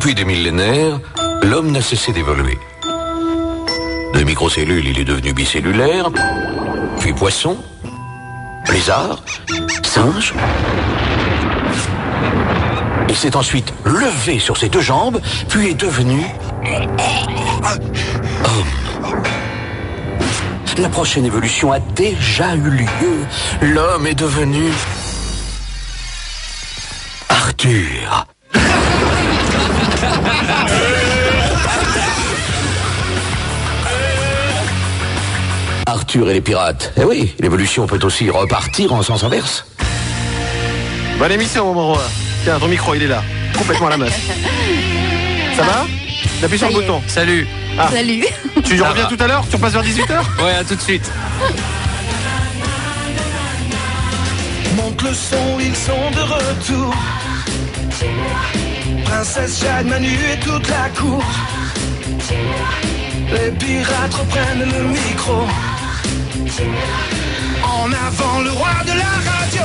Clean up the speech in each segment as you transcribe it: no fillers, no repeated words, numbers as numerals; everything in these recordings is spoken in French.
Depuis des millénaires, l'homme n'a cessé d'évoluer. De microcellules, il est devenu bicellulaire, puis poisson, lézard, singe. Il s'est ensuite levé sur ses deux jambes, puis est devenu homme. La prochaine évolution a déjà eu lieu. L'homme est devenu Arthur. Arthur et les pirates. Eh oui, l'évolution peut aussi repartir en sens inverse. Bonne émission, mon Moro. Tiens, ton micro, il est là. Complètement à la meuf. Ça va? Appuie sur le bouton. Salut. Ah. Salut. Tu reviens tout à l'heure? Tu repasses vers 18h? Ouais, à tout de suite. Monte le son, ils sont de retour. Princesse Jade, Manu et toute la cour. Les pirates reprennent le micro. En avant le roi de la radio.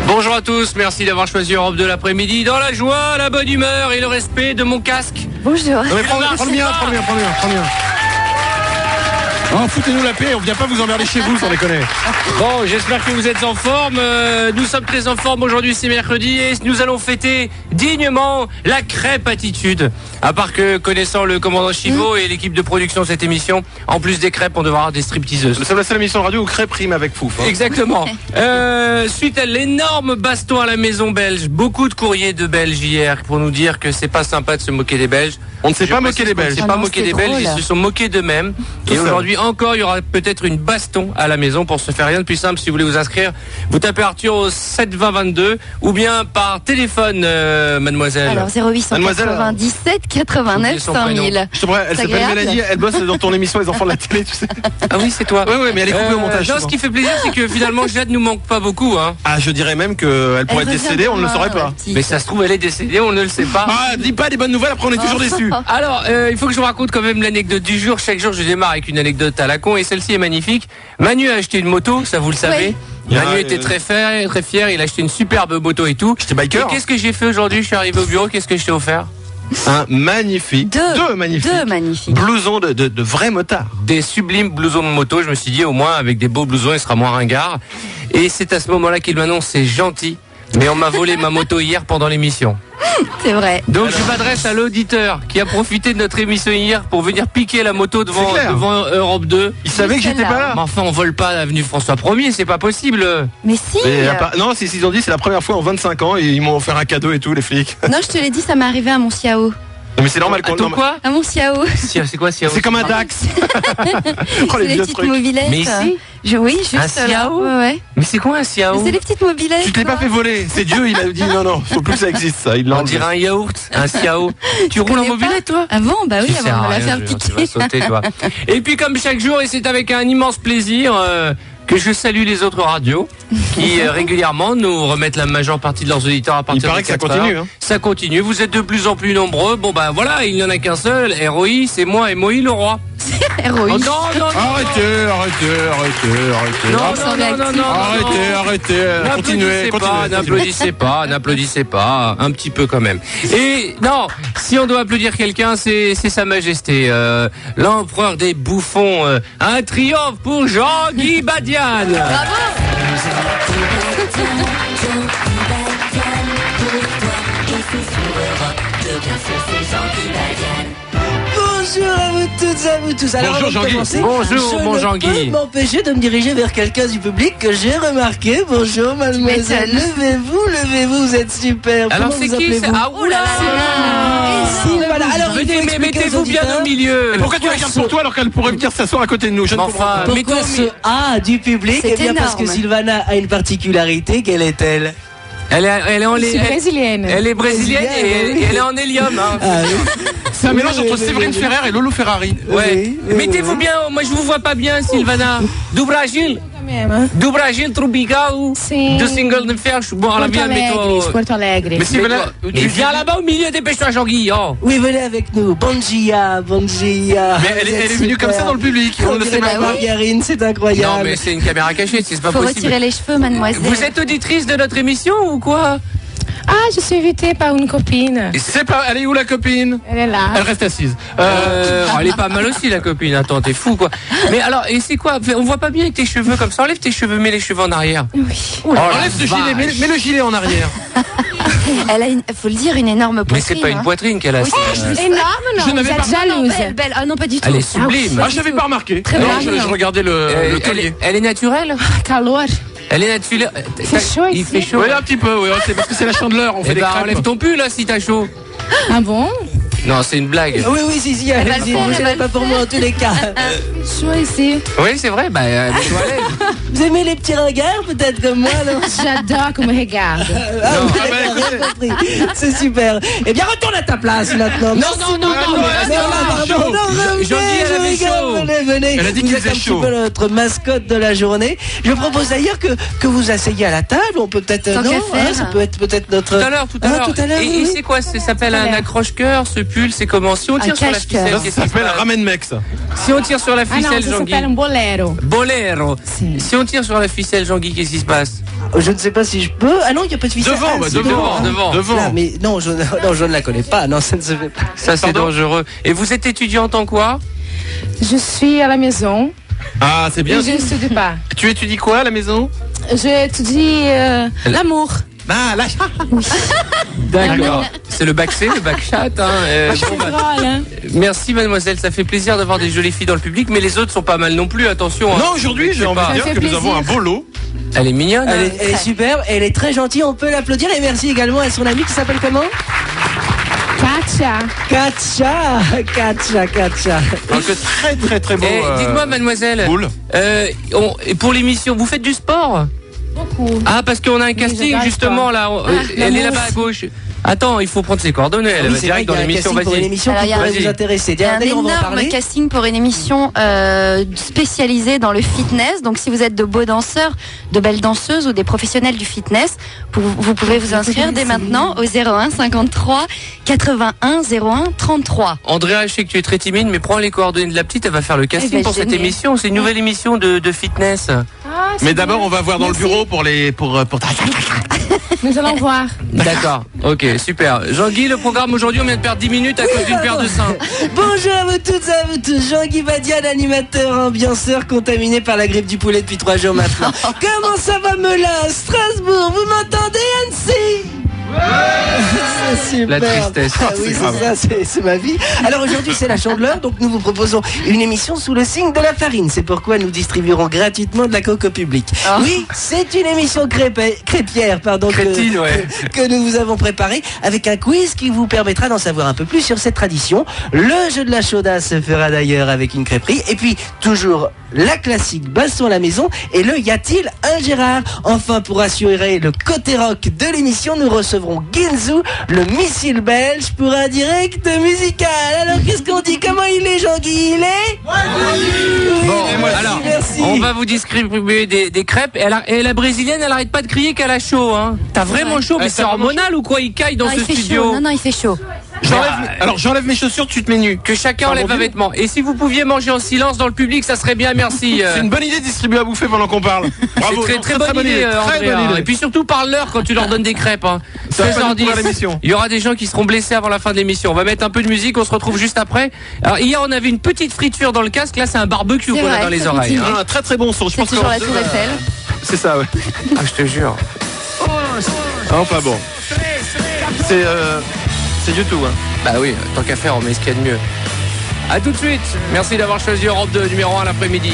Bonjour à tous, merci d'avoir choisi Europe de l'après-midi dans la joie, la bonne humeur et le respect de mon casque. Bonjour. Non mais prends le mien. Oh, foutez-nous la paix, on vient pas vous emmerder chez vous, sans déconner. Bon, j'espère que vous êtes en forme. Nous sommes très en forme aujourd'hui, c'est mercredi et nous allons fêter dignement la crêpe attitude. À part que, connaissant le commandant Chivot et l'équipe de production de cette émission, en plus des crêpes, on devra avoir des stripteaseuses. C'est la seule émission de radio où crêpe rime avec fouf. Hein. Exactement. Suite à l'énorme baston à la maison belge, beaucoup de courriers de Belges hier pour nous dire que c'est pas sympa de se moquer des Belges. On ne s'est pas moqué des Belges. On ne s'est pas moqué des Belges, ils se sont moqués d'eux-mêmes. Et aujourd'hui encore, il y aura peut-être une baston à la maison pour se faire rien de plus simple. Si vous voulez vous inscrire, vous tapez Arthur au 7 20 22 ou bien par téléphone, mademoiselle. Alors 0897 89 5000. Je te prends, elle s'appelle Mélanie, elle bosse dans ton émission Les Enfants de la télé, tu sais. Ah oui, c'est toi. Oui, mais elle est coupée au montage. Non, ce qui fait plaisir, c'est que finalement, Jade nous manque pas beaucoup. Hein. Ah, je dirais même qu'elle pourrait être décédée, on ne le saurait pas. Mais ça se trouve, elle est décédée, on ne le sait pas. Ah, dis pas des bonnes nouvelles, après on est toujours déçus. Alors, il faut que je vous raconte quand même l'anecdote du jour. Chaque jour, je démarre avec une anecdote à la con et celle-ci est magnifique. Manu a acheté une moto, ça vous le savez. Oui. Manu était très fier, il a acheté une superbe moto et tout. J'étais biker. Et qu'est-ce que j'ai fait aujourd'hui? Je suis arrivé au bureau, qu'est-ce que je t'ai offert? Un magnifique, deux magnifiques blousons de vrais motards. Des sublimes blousons de moto. Je me suis dit, au moins, avec des beaux blousons, il sera moins ringard. Et c'est à ce moment-là qu'il m'annonce, c'est gentil, mais on m'a volé ma moto hier pendant l'émission. C'est vrai. Donc je m'adresse à l'auditeur qui a profité de notre émission hier pour venir piquer la moto devant Europe 2. Il savait que j'étais pas là. Mais enfin, on vole pas l'avenue François 1er, c'est pas possible. Mais si. Non, c'est ce qu'ils ont dit, c'est la première fois en 25 ans et ils m'ont offert un cadeau et tout, les flics. Non, je te l'ai dit, ça m'est arrivé à mon Xiao. Non, mais c'est normal qu'on Attends, quoi? À mon Xiao. C'est quoi Xiao? C'est comme un Dax. C'est les petites mobilettes. Mais ici Oui, juste un là. Xiao. Ouais. Mais c'est quoi un Xiao? C'est les petites mobilettes. Tu te l'es pas fait voler, c'est Dieu, il a dit non, faut plus que ça existe ça. Il l'a On enlevé. dirait un yaourt, un Xiao. Tu roules en connais mobilette, toi? Ah bon, bah oui, Tu sers avant à de me la rien, faire tu vas piquer. sauter, toi. Et puis comme chaque jour, et c'est avec un immense plaisir que je salue les autres radios qui régulièrement nous remettent la majeure partie de leurs auditeurs à partir de 4 heures. Il paraît que ça continue. Hein. Ça continue, vous êtes de plus en plus nombreux. Bon ben voilà, il n'y en a qu'un seul, ROI, c'est moi et Moïse le roi. ROI. Oh, non. Arrêtez. Non. Arrêtez. Continuez. N'applaudissez pas, un petit peu quand même. Et non, si on doit applaudir quelqu'un, c'est Sa Majesté, l'empereur des bouffons. Un triomphe pour Jean-Guy Badian. Bonjour à vous toutes et à vous tous. Alors, Bonjour, avant de commencer, Bonjour, mon je ne Jean-Guy. peux m'empêcher de me diriger vers quelqu'un du public que j'ai remarqué. Bonjour mademoiselle, levez-vous, vous êtes super. Alors Comment c'est vous qui? appelez-vous? Ah oula. Voilà. Alors, il faut expliquer Mettez-vous aux bien auditeurs au milieu. Et pourquoi tu regardes pour toi alors qu'elle pourrait venir s'asseoir à côté de nous? Je ne comprends Enfin, pas. Pourquoi ce A du public? C'est Eh bien parce que énorme. Sylvana a une particularité. Quelle est-elle? Elle est brésilienne. Elle est brésilienne et elle est en hélium. Hein. Ah, oui. C'est un mélange Oui, entre oui, Séverine oui. Ferrer et Lolo Ferrari. Ouais. Oui, Mettez-vous bien. Moi je vous vois pas bien, Sylvana. Du Brésil. do Brasil tropical, Sim. do single de Fercho. Bon, alors Porto viens, mets-toi. Porto Alegre. Mais si voilà. Mais viens là-bas au milieu, dépêche-toi, Jean-Guy. Oh. Oui, venez avec nous. Bongia. Mais elle est venue comme ça dans le public. On ne sait la même pas. margarine, c'est Non, incroyable. mais c'est une caméra cachée, c'est pas Faut possible. retirer les cheveux, mademoiselle. Vous êtes auditrice de notre émission ou quoi? Ah, je suis invitée par une copine. C'est pas. Elle est où la copine? Elle est là. Elle reste assise. Elle est pas mal aussi, la copine. Attends, t'es fou, quoi. Mais alors, et c'est quoi? On voit pas bien avec tes cheveux comme ça. Enlève tes cheveux, mets les cheveux en arrière. Oui. Enlève ce gilet, mets le gilet en arrière. Elle a, faut le dire, une énorme poitrine. Mais c'est pas une hein. poitrine qu'elle a. Oui, c'est- Énorme, non? Je Vous n'avais êtes pas- jalouse. Belle, belle. Ah non, pas du tout. Elle est sublime. Ah, je n'avais pas remarqué. Très Non, bien. je regardais le collier. Elle est naturelle? Calor. Elle est naturelle. Il fait chaud Il ici. fait chaud. Oui, un petit peu, oui, c'est parce que c'est la chandeleur, on fait Eh des ben, crêpes. enlève ton pull, là, si t'as chaud. Ah bon? Non, c'est une blague. Oui, oui, si, va le allez-y, faire, ne elle va gênez le pas pour moi en tous les cas. Chaud ici. Oui, c'est vrai. Bah, mets-toi à l'aise. Vous aimez les petits regards, peut-être comme moi, non? J'adore qu'on me regarde. Ah, Non. vous Ah, bah, avez écoutez. rien compris. C'est super. Eh bien, retourne à ta place maintenant. Non, Merci non, non, beaucoup. non, mais Non, reste là. pardon, non, revenez, Jean-Guy, elle je avait rigole, chaud. venez. Elle a dit Vous qu'il êtes faisait un chaud. petit peu notre mascotte de la journée. Je propose d'ailleurs que vous asseyez à la table. On peut peut-être Tant non, qu'à faire. ça peut être peut-être notre. Tout à l'heure, tout à Ah, l'heure. tout à l'heure, Et, oui, et oui. c'est quoi? Ça s'appelle un accroche-cœur, ce pull, c'est comment? Si on tire Un sur la cache-cœur. ficelle, Ça qu'est-ce qui se s'appelle passe? Ramen Mex. Si on tire sur la Ah non, ficelle, ça Jean-Guy. s'appelle un bolero. Bolero. Si. Si on tire sur la ficelle, Jean-Guy, qu'est-ce qui se passe? Je ne sais pas si je peux. Ah non, il n'y a pas de ficelle. Devant, Ah, bah, si, devant. Là, mais non, je ne la connais pas. Non, ça ne se fait pas. Ça, c'est Pardon dangereux. Et vous êtes étudiante en quoi? Je suis à la maison. Ah, c'est bien. Et je ne étudie pas. Tu étudies quoi à la maison? J'étudie l'amour. Ah, là. D'accord. C'est le bac C, le bac chat. Hein. Bon, bah, Drôle, hein? merci, mademoiselle. Ça fait plaisir d'avoir des jolies filles dans le public, mais les autres sont pas mal non plus. Attention. Hein. Non, aujourd'hui, j'ai envie de Ça dire fait que nous plaisir. avons un beau lot. Elle est mignonne. Elle hein. est superbe, elle est très gentille, on peut l'applaudir et merci également à son amie qui s'appelle comment? Katia. Katja. Donc, très, très, très beau. Eh, dites-moi, mademoiselle. Cool. Et pour l'émission, vous faites du sport? Beaucoup. Ah, parce qu'on a un casting j'adore justement le là. Elle est l'amour là-bas à aussi. gauche. Attends, il faut prendre ses coordonnées. Elle Oui, va c'est vrai direct qu'il y dans a un l'émission. casting pour une Vas-y. émission Alors, qui il y a- pourrait vas-y. vous intéresser. Il y a un D'ailleurs, on va en énorme parler. casting pour une émission spécialisée dans le fitness. Donc, si vous êtes de beaux danseurs, de belles danseuses ou des professionnels du fitness, vous pouvez vous inscrire dès maintenant au 01 53 81 01 33. Andrea, je sais que tu es très timide, mais prends les coordonnées de la petite. Elle va faire le casting Elle va pour cette gêner. émission. C'est une nouvelle émission de fitness. Ah, c'est Mais d'abord, bien. on va voir dans le Merci. bureau pour Nous allons voir. D'accord. Ok, super. Jean-Guy, le programme aujourd'hui, on vient de perdre 10 minutes à cause d'une paire de seins. Bonjour à vous toutes et à vous tous. Jean-Guy Badian, animateur, ambianceur, contaminé par la grippe du poulet depuis 3 jours maintenant. Comment ça va, Melun, Strasbourg? Vous m'entendez, Annecy? C'est super. La tristesse. Ah oui, c'est ça, c'est ma vie. Alors aujourd'hui, c'est la Chandeleur, donc nous vous proposons une émission sous le signe de la farine. C'est pourquoi nous distribuerons gratuitement de la coke au public. Oui, c'est une émission crêpière, pardon, Crétine, ouais. que nous vous avons préparée avec un quiz qui vous permettra d'en savoir un peu plus sur cette tradition. Le jeu de la chaudasse se fera d'ailleurs avec une crêperie. Et puis, toujours la classique baston à la maison et le y a-t-il un Gérard. Enfin, pour assurer le côté rock de l'émission, nous recevrons Ginzu, le missile belge, pour un direct musical. Alors, qu'est-ce qu'on dit? Comment il est, Jean-Guy? Il est? Oui, Bon, merci, alors, merci. on va vous distribuer des crêpes. Et la brésilienne, elle arrête pas de crier qu'elle a chaud. Hein. T'as vraiment chaud, mais Elle c'est t'a vraiment hormonal ou quoi? Il caille dans Non, ce il fait studio. chaud. Non, il fait chaud. Alors, j'enlève mes chaussures, tu te mets nu. Que chacun enlève Pardon, un vêtement. Et si vous pouviez manger en silence dans le public, ça serait bien, merci. C'est une bonne idée de distribuer à bouffer pendant qu'on parle. Bravo. C'est très bonne idée, Très Andrea. bonne idée. Et puis surtout, parle-leur quand tu leur donnes des crêpes. Hein. Ça va pas nous 16h10. pourrir l'émission. Il y aura des gens qui seront blessés avant la fin de l'émission. On va mettre un peu de musique, on se retrouve juste après. Alors hier, on avait une petite friture dans le casque. Là, c'est un barbecue C'est qu'on a vrai, dans les ça oreilles. continue. Hein. Un très très bon son. Je C'est pense toujours qu'on- la tour Eiffel. C'est ça, ouais. Ah, je te jure. Enfin bon. C'est YouTube. Hein. Bah oui, tant qu'à faire, on met ce qu'il y a de mieux. A tout de suite. Merci d'avoir choisi Europe 2, numéro 1 l'après-midi.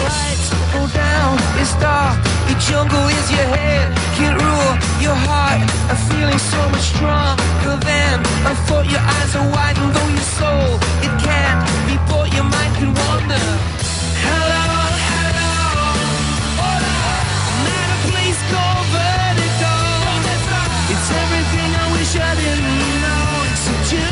Lights go down, it's dark, the jungle is your head, can't rule your heart, I'm feeling so much stronger than I thought. Your eyes are wide and though your soul, it can't be bought, your mind can wander. Hello, hello, hola, I'm at a place called Vertigo. It's everything I wish I didn't know, except you.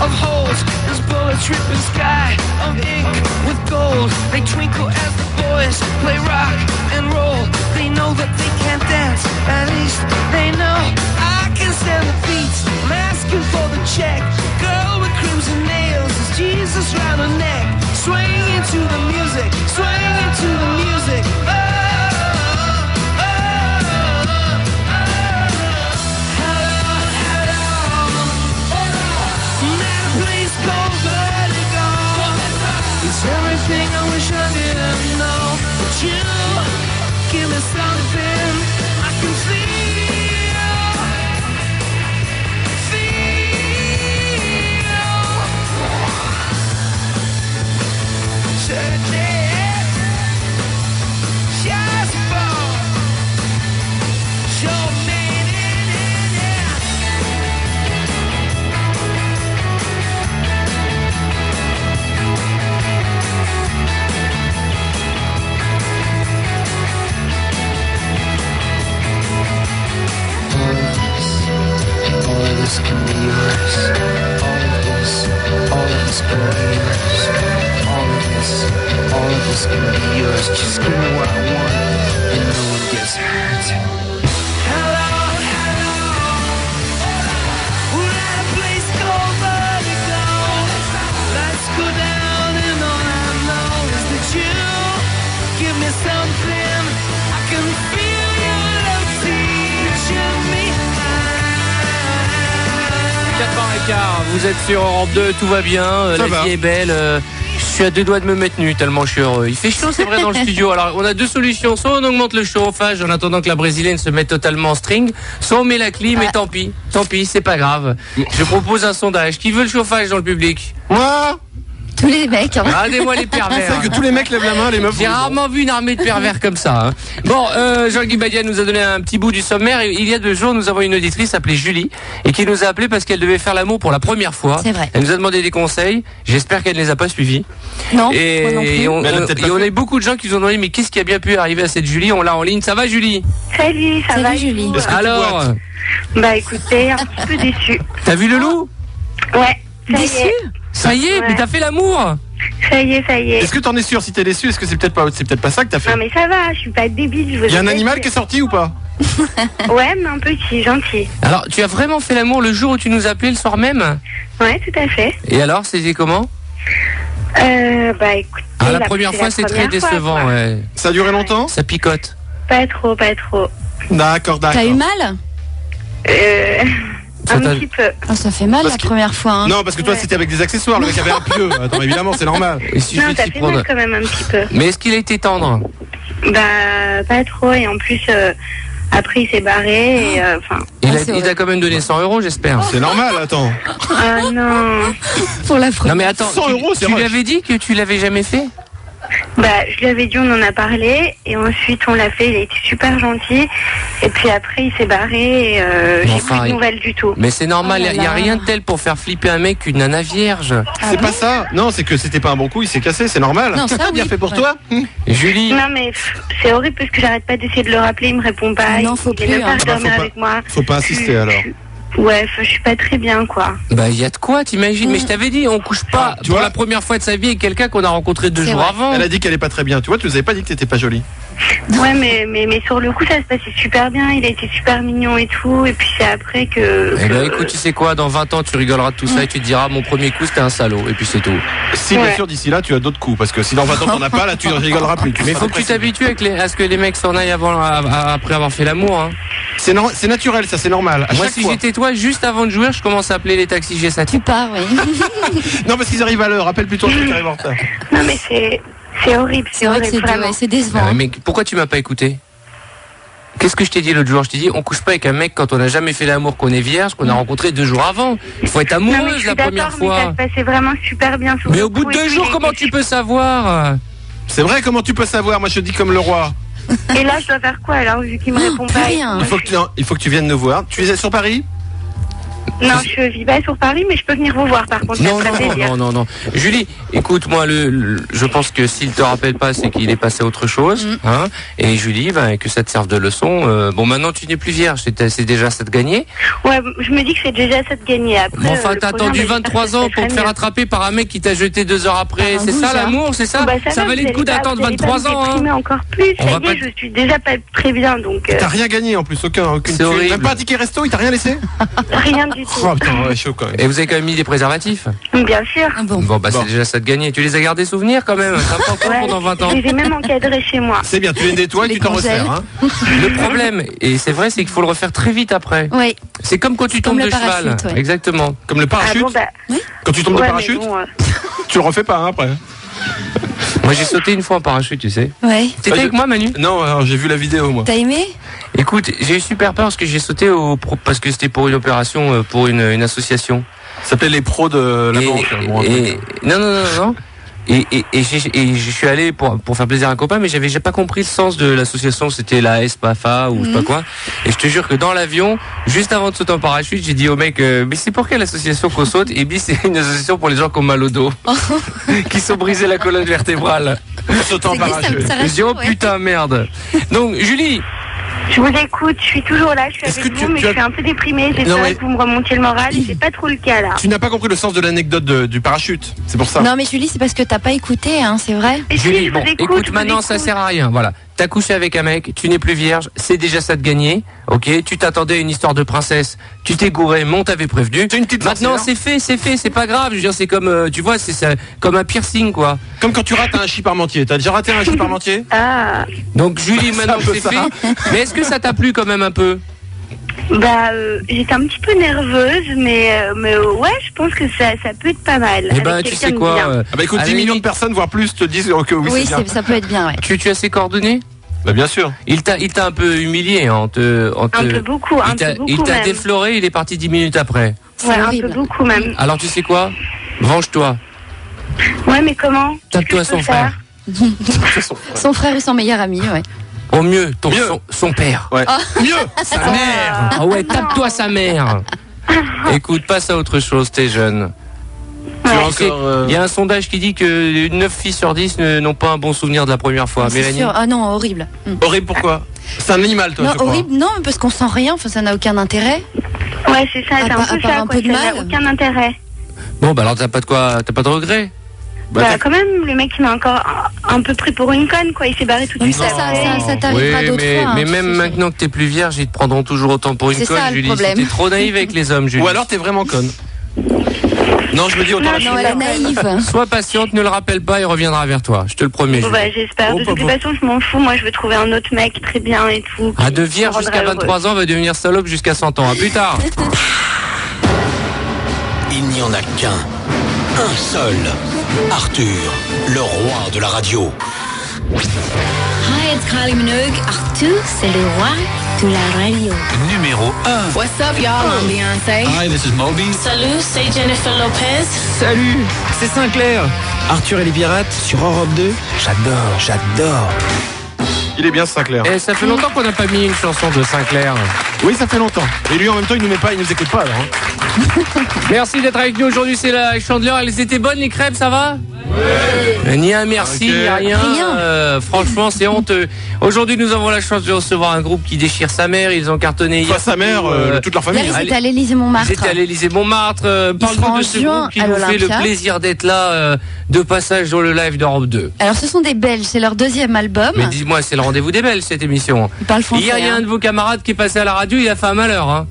of holes. There's bullets ripping sky of ink with gold. They twinkle as the boys play rock and roll. They know that they can't dance, at least they know I can stand the beats. I'm asking for the check. Girl with crimson nails is Jesus round her neck. Swing into the music, swing into the music. Oh, oh, oh, oh. Hello, I'm at a place called Vertigo. It's everything I wish I didn't know. But you give me something I can feel. Can be yours. All of this can be yours. All of this can be yours. Just give me what I want, and no one gets hurt. Hello, hello. We're at a place called Vertigo. Let's go down, and all I know is that you give me something. I can feel your love teaching me. 4h15, vous êtes sur Europe 2, tout va bien, la vie est belle. Je suis à 2 doigts de me mettre nu tellement je suis heureux. Il fait chaud, c'est vrai, dans le studio. Alors, on a 2 solutions. Soit on augmente le chauffage en attendant que la brésilienne se mette totalement en string, soit on met la clim et tant pis, c'est pas grave. Je propose un sondage. Qui veut le chauffage dans le public? Moi. Tous les mecs. Hein. Regardez-moi les pervers. C'est que tous les mecs lèvent la main, les meufs. J'ai rarement vu une armée de pervers comme ça. Hein. Bon, Jean-Guy Badian nous a donné un petit bout du sommaire. Il y a 2 jours, nous avons une auditrice appelée Julie et qui nous a appelé parce qu'elle devait faire l'amour pour la première fois. C'est vrai. Elle nous a demandé des conseils. J'espère qu'elle ne les a pas suivis. Non, et, moi non plus. Et on a eu beaucoup de gens qui nous ont demandé mais qu'est-ce qui a bien pu arriver à cette Julie? On l'a en ligne. Ça va, Julie? Salut, ça va Julie. Alors, Bah écoutez, un petit peu déçu. t'as vu le loup? Ouais, Déçu? Ça y est, Ouais. mais t'as fait l'amour? Ça y est. Est-ce que t'en es sûr? Si t'es déçu, est-ce que c'est peut-être pas ça que t'as fait? Non mais ça va, je suis pas débile. Il y a un animal qui est sorti ou pas? Ouais, mais un petit, gentil. Alors, tu as vraiment fait l'amour le jour où tu nous appelais, le soir même? Ouais, tout à fait. Et alors, c'était comment? Bah écoutez, Ah, la première fois, c'est très décevant, ouais. Ça a duré longtemps? Ça picote. Pas trop. D'accord. T'as eu mal? Un petit peu. Oh, ça fait mal Parce la que- première fois. Hein. Non, parce que toi c'était avec des accessoires, le mec avait un pieu. Attends, évidemment, c'est normal. Il suffit Non, de ça s'y fait prendre. mal quand même un petit peu. Mais est-ce qu'il a été tendre? Bah pas trop, et en plus, après il s'est barré, et enfin... Il t'a quand même donné 100 €, j'espère. C'est normal, attends. Ah non. Pour la première. Non mais attends, 100 €, c'est tu lui rush. avais dit que tu l'avais jamais fait? Bah, je lui avais dit, on en a parlé, et ensuite on l'a fait, il a été super gentil, et puis après il s'est barré, et j'ai Enfin, plus de nouvelles du tout. Mais c'est normal, Oh là il n'y a là. rien de tel pour faire flipper un mec qu'une nana vierge. C'est pas ça. Non, c'est que c'était pas un bon coup, il s'est cassé, c'est normal. Non, ça, Bien oui. fait pour Ouais. toi. Julie, Non mais c'est horrible parce que j'arrête pas d'essayer de le rappeler, il me répond pas, Non, faut il est plus, même pas hein. dormir Faut pas- avec moi. Faut pas insister alors. Ouais, je suis pas très bien quoi. bah il y a de quoi, t'imagines? Mais je t'avais dit, on couche pas Tu pour vois la première fois de sa vie avec quelqu'un qu'on a rencontré 2 C'est jours vrai. avant. Elle a dit qu'elle est pas très bien. Tu vois, tu nous avais pas dit que t'étais pas jolie. Ouais mais sur le coup ça se passait super bien, il a été super mignon et tout, et puis c'est après que... Eh ben écoute, tu sais quoi, dans 20 ans tu rigoleras de tout ça et tu te diras mon premier coup c'était un salaud et puis c'est tout. Si bien Ouais. sûr d'ici là tu as d'autres coups, parce que si dans 20 ans t'en as pas, là tu ne rigoleras plus. Mais faut que tu t'habitues à ce que les mecs s'en aillent après avoir fait l'amour. Hein. C'est naturel, ça c'est normal. À Moi chaque si fois. j'étais toi, juste avant de jouer, je commence à appeler les taxis G7. Tu pars, oui. Non, parce qu'ils arrivent à l'heure. Rappelle plutôt ceux qui arrivent en retard. Non mais c'est horrible, C'est vrai que horrible, vraiment. c'est décevant. Ah, mais pourquoi tu m'as pas écouté? Qu'est-ce que je t'ai dit l'autre jour? Je t'ai dit on couche pas avec un mec quand on n'a jamais fait l'amour, qu'on est vierge, qu'on a rencontré 2 jours avant. Il faut être Non mais je amoureuse suis la première d'accord, mais ça fois. se passait vraiment super bien. sur Mais le au bout de coup, 2 et puis, jours, il a comment été tu peux savoir? C'est vrai, comment tu peux savoir? Moi je dis comme le roi. Et là, je dois faire quoi alors, vu qu'il me répond Plus pas? rien. Il faut que tu viennes nous voir. Tu es sur Paris? Non, je vis pas sur Paris, mais je peux venir vous voir par contre. Non, ça me ferait plaisir. non. Julie, écoute, moi, je pense que s'il te rappelle pas, c'est qu'il est passé à autre chose. Hein. Et Julie, que ça te serve de leçon. Bon, maintenant, tu n'es plus vierge, c'est déjà ça de gagner. Ouais, je me dis que c'est déjà ça de gagner. Après, Bon, enfin, t'as attendu 23 ans pour te faire attraper par un mec qui t'a jeté 2 heures après. C'est ça l'amour, c'est ça? Ça valait le coup d'attendre 23 ans. Hein. Encore plus. Je suis déjà pas très bien, donc. T'as rien gagné en plus, aucune. C'est horrible. Même pas un ticket resto, il t'a rien laissé? Rien du tout. Oh putain, ouais, chaud quand même. Et vous avez quand même mis des préservatifs? Bien sûr. Bon, c'est déjà ça de gagner. Tu les as gardés souvenirs quand même. C'est important pendant 20 ans. Je les ai même encadrés chez moi. C'est bien, tu les nettoies et tu t'en resserres. Hein. Le problème, et c'est vrai, c'est qu'il faut le refaire très vite après. Oui. C'est comme quand tu tombes de cheval. Ouais. Exactement. Comme le parachute. Quand tu tombes de parachute, tu le refais pas après. Moi j'ai sauté une fois en parachute, tu sais. Ouais. T'étais avec moi, Manu? Non, alors j'ai vu la vidéo moi. T'as aimé? Écoute, j'ai eu super peur parce que j'ai sauté parce que c'était pour une opération pour une association. Ça s'appelait les pros de la banque. Non. Et je suis allé pour faire plaisir à un copain, mais j'ai pas compris le sens de l'association. C'était la SPAFA ou je sais pas quoi. Et je te jure que dans l'avion, juste avant de sauter en parachute, j'ai dit au mec, mais c'est pour quelle association qu'on saute? Et puis c'est une association pour les gens qui ont mal au dos, qui sont brisés la colonne vertébrale. Sautant en parachute. Je dis oh putain merde. Donc Julie. Je vous écoute, je suis toujours là, je suis avec vous, mais je suis un peu déprimée. J'espère que vous me remontiez le moral et c'est pas trop le cas là. Tu n'as pas compris le sens de l'anecdote du parachute, c'est pour ça. Non mais Julie, c'est parce que t'as pas écouté, hein, c'est vrai. Julie, bon, écoute, maintenant ça sert à rien, voilà. T'as couché avec un mec, tu n'es plus vierge, c'est déjà ça de gagner, ok? Tu t'attendais à une histoire de princesse, tu t'es gouré, mais on t'avait prévenu. Maintenant c'est fait, c'est pas grave, je veux dire, c'est comme, tu vois, c'est comme un piercing, quoi. Comme quand tu rates un chip parmentier, t'as déjà raté un chip parmentier? Ah. Donc Julie, maintenant c'est fait, mais est-ce que ça t'a plu quand même un peu? J'étais un petit peu nerveuse, mais ouais, je pense que ça peut être pas mal. Eh tu sais quoi écoute, 10 millions de personnes, voire plus, te disent que oui, oui, c'est bien. Ça peut être bien, ouais. Tu as ses coordonnées? Bien sûr. Il t'a un peu humilié, un peu beaucoup, il t'a défloré, il est parti 10 minutes après. Ouais, un peu beaucoup même. Alors tu sais quoi? Venge-toi. Ouais, mais comment? Tape-toi son frère. Son frère et son meilleur ami, ouais. Au mieux, son père. Ouais. Mieux, sa mère. Ah ouais, tape-toi sa mère. Écoute, passe à autre chose, t'es jeune. Il y a un sondage qui dit que 9 filles sur 10 n'ont pas un bon souvenir de la première fois. Mélanie? Ah non, horrible. Horrible pourquoi? C'est un animal, toi, non, je crois. Horrible, non, parce qu'on sent rien, enfin, ça n'a aucun intérêt. Ouais, c'est ça, c'est un peu ça, quoi, ça n'a aucun intérêt. Bon, alors t'as pas de regrets? Quand même, le mec il m'a encore un peu pris pour une conne, quoi. Il s'est barré tout de suite. Ça t'arrivera d'autres fois. Mais même maintenant que t'es plus vierge, ils te prendront toujours autant pour une conne, Julie. T'es trop naïve avec les hommes, Julie. Ou alors t'es vraiment conne. Non, je me dis autant non, elle est naïve. Sois patiente, ne le rappelle pas, il reviendra vers toi. Je te le promets. J'espère. De toute façon, je m'en fous. Moi, je veux trouver un autre mec très bien et tout. De vierge jusqu'à 23 ans va devenir salope jusqu'à 100 ans. À plus tard. Il n'y en a qu'un. Un seul. Arthur, le roi de la radio. Hi, it's Kylie Minogue. Arthur, c'est le roi de la radio. Numéro 1. What's up, y'all? I'm Beyoncé. Hi, this is Moby. Salut, c'est Jennifer Lopez. Salut, c'est Sinclair. Arthur et les pirates sur Europe 2. J'adore. Il est bien Sinclair. Et ça fait longtemps qu'on n'a pas mis une chanson de Sinclair. Oui, ça fait longtemps. Et lui en même temps, il nous écoute pas alors. Hein. Merci d'être avec nous aujourd'hui, c'est la Chandeleur. Elles étaient bonnes les crêpes, ça va? Oui. Ni un merci, ni rien. Franchement, c'est honteux. Aujourd'hui, nous avons la chance de recevoir un groupe qui déchire sa mère. Ils ont cartonné hier. Sa mère, toute leur famille. Ils étaient à l'Élysée-Montmartre. Ils étaient à l'Élysée-Montmartre. Parle-nous de ce groupe qui nous fait le plaisir d'être là de passage dans le live d'Europe 2. Alors, ce sont des Belges, c'est leur deuxième album. Mais dis-moi, c'est le rendez-vous des Belges cette émission. Ils parlent français. Hier, il y a un de vos camarades qui est passé à la radio, il a fait un malheur. Hein.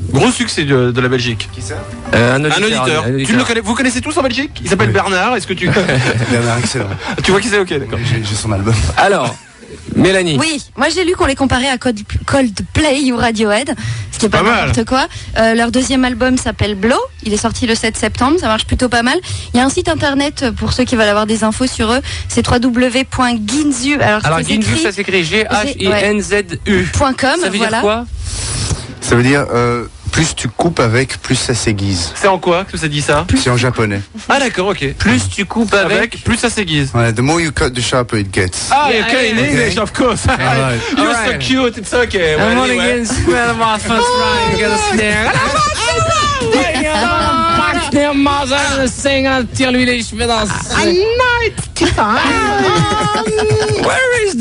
Gros succès de la Belgique. Qui ça? Un auditeur. Tu le connais, vous connaissez tous en Belgique? Il s'appelle Bernard. Est-ce que tu Bernard, excellent. Tu vois qui c'est? Ok, d'accord. J'ai son album. Alors, Mélanie. Oui, moi j'ai lu qu'on les comparait à Coldplay ou Radiohead, ce qui est pas n'importe quoi. Leur deuxième album s'appelle Blow, il est sorti le 7 septembre, ça marche plutôt pas mal. Il y a un site internet pour ceux qui veulent avoir des infos sur eux, c'est www.ginzu. Alors Ginzu, ça s'écrit G-H-I-N-Z-U.com. Ça veut dire quoi? Ça veut dire plus tu coupes avec, plus ça s'aiguise. C'est en quoi que ça dit ça? C'est en japonais. Ah d'accord, ok. Plus tu coupes avec, plus ça s'aiguise. Ouais, the more you cut, the sharper it gets. Ah, okay, in English, of course. You're so cute, it's okay. I'm only getting square of my first rhyme, you gotta snare. Tire-lui les cheveux dans Where is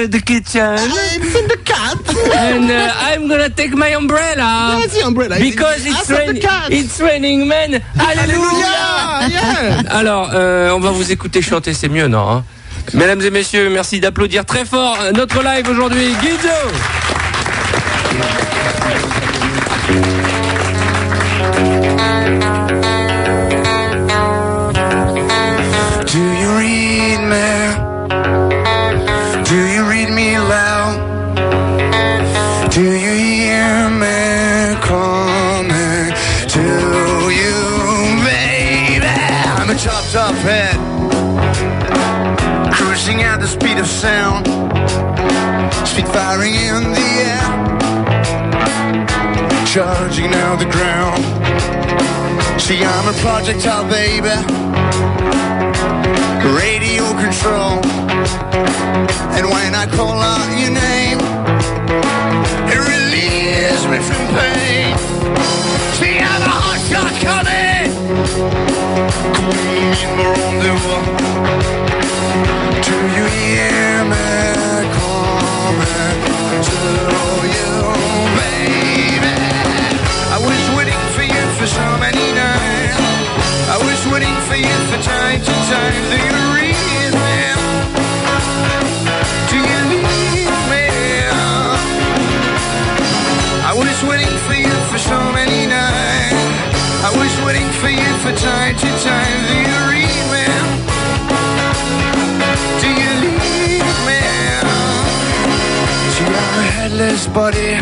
the kitchen? It's in the cat. And I'm gonna take my umbrella. Yes, the umbrella. Because it's raining, man. Alléluia. Yeah. Alors, on va vous écouter chanter, c'est mieux, non hein? Mesdames et messieurs, merci d'applaudir très fort notre live aujourd'hui. Guido. Do you read me? Do you read me loud? Do you hear me coming to you, baby? I'm a chopped off head, cruising at the speed of sound, speed firing in the air, charging out the ground. See, I'm a projectile, baby, radio control. And when I call out your name, it relieves me from pain. See, I'm a hot shot coming, in the rendezvous. Do you hear me coming to you, baby? I was waiting for you for so many nights. I was waiting for you for time to time. Do you read me? Do you need me? I was waiting for you for so many nights. I was waiting for you for time to time. Do you read me? Do you leave me? See, I'm a headless body,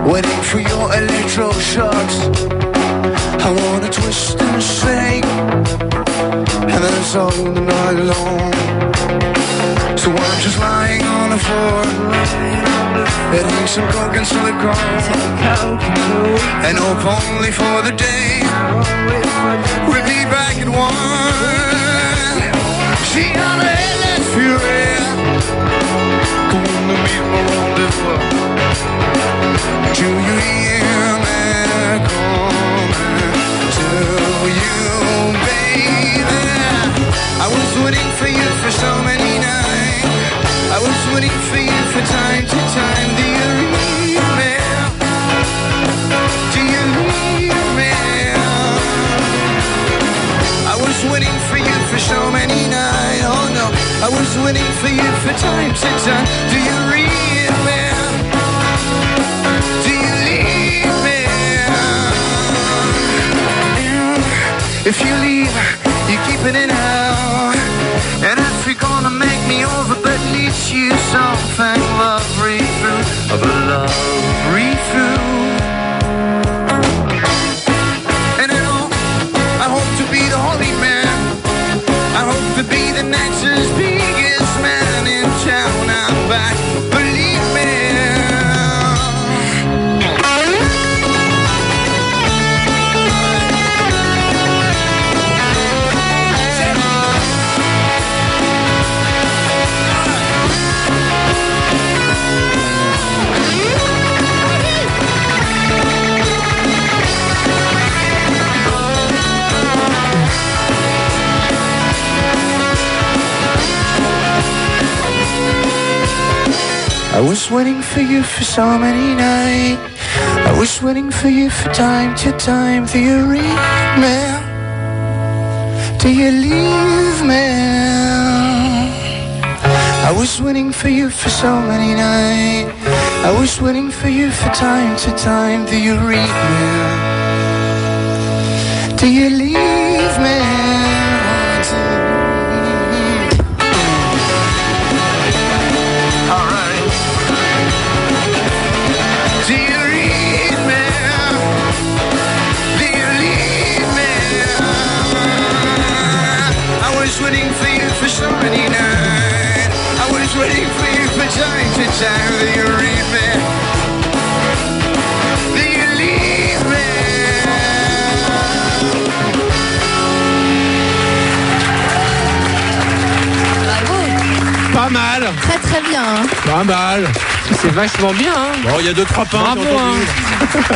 waiting for your electroshocks. I wanna twist and shake, and that's all the night long. So I'm just lying on the floor, eating some coke and silicone, and hope only for the day we'll be back at one. See, I'm a headless fury, going to meet my rendezvous. Do you hear me coming to you, baby? I was waiting for you for so many nights. I was waiting for you for time to time. Do you read me? Do you leave me? I was waiting for you for so many nights. Oh no, I was waiting for you for time to time. Do you read me? Do you leave me? If you leave, you keep it in hell. And if you're gonna make me over, but at least you something love read through, of a love read through. And I know I hope to be the holy man. I hope to be the next biggest man in town. I'm back, believe me. I was waiting for you for so many nights. I was waiting for you for time to time. Do you read me? Do you leave me? I was waiting for you for so many nights. I was waiting for you for time to time. Do you read me? Do you leave me? Waiting for you for so many nights. I was waiting for you for time to time. Do you read me? Do you leave me? Bravo. Pas mal. Très très bien. Hein. Pas mal. C'est vachement bien, hein. Bon, il y a 2-3 pains. Bravo, j'ai entendu. hein.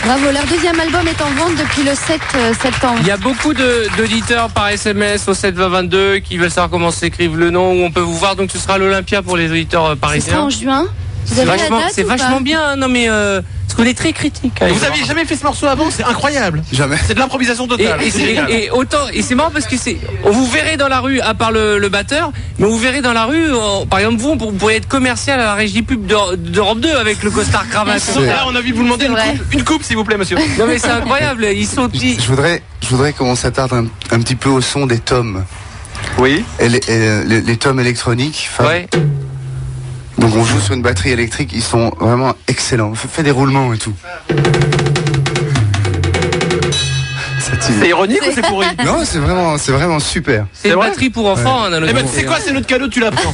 Bravo, leur deuxième album est en vente depuis le 7 septembre. Il y a beaucoup d'auditeurs par SMS au 72022 qui veulent savoir comment s'écrivent le nom, où on peut vous voir. Donc ce sera à l'Olympia pour les auditeurs Ce parisiens. sera en juin. Vous avez la date C'est ou pas vachement bien, hein. Non mais parce qu'on est très critique. Vous aviez jamais fait ce morceau avant? C'est incroyable. Jamais. C'est de l'improvisation totale. Et c'est marrant parce que on vous verrait dans la rue, à part le batteur, mais on vous verrait dans la rue, par exemple vous pourriez être commercial à la régie pub d'Europe 2 avec le costard cravate. Là, on a vu vous demander une coupe, s'il vous plaît, monsieur. Non mais c'est incroyable, ils sont petits. Je voudrais qu'on s'attarde un petit peu au son des tomes. Oui. Et les tomes électroniques. Ouais. Donc on joue sur une batterie électrique, ils sont vraiment excellents. Fais des roulements et tout. C'est ironique ou c'est pourri? Non, c'est vraiment super. C'est une batterie pour enfants. Ouais. Hein, Eh ben, tu sais quoi, c'est notre cadeau, tu la prends.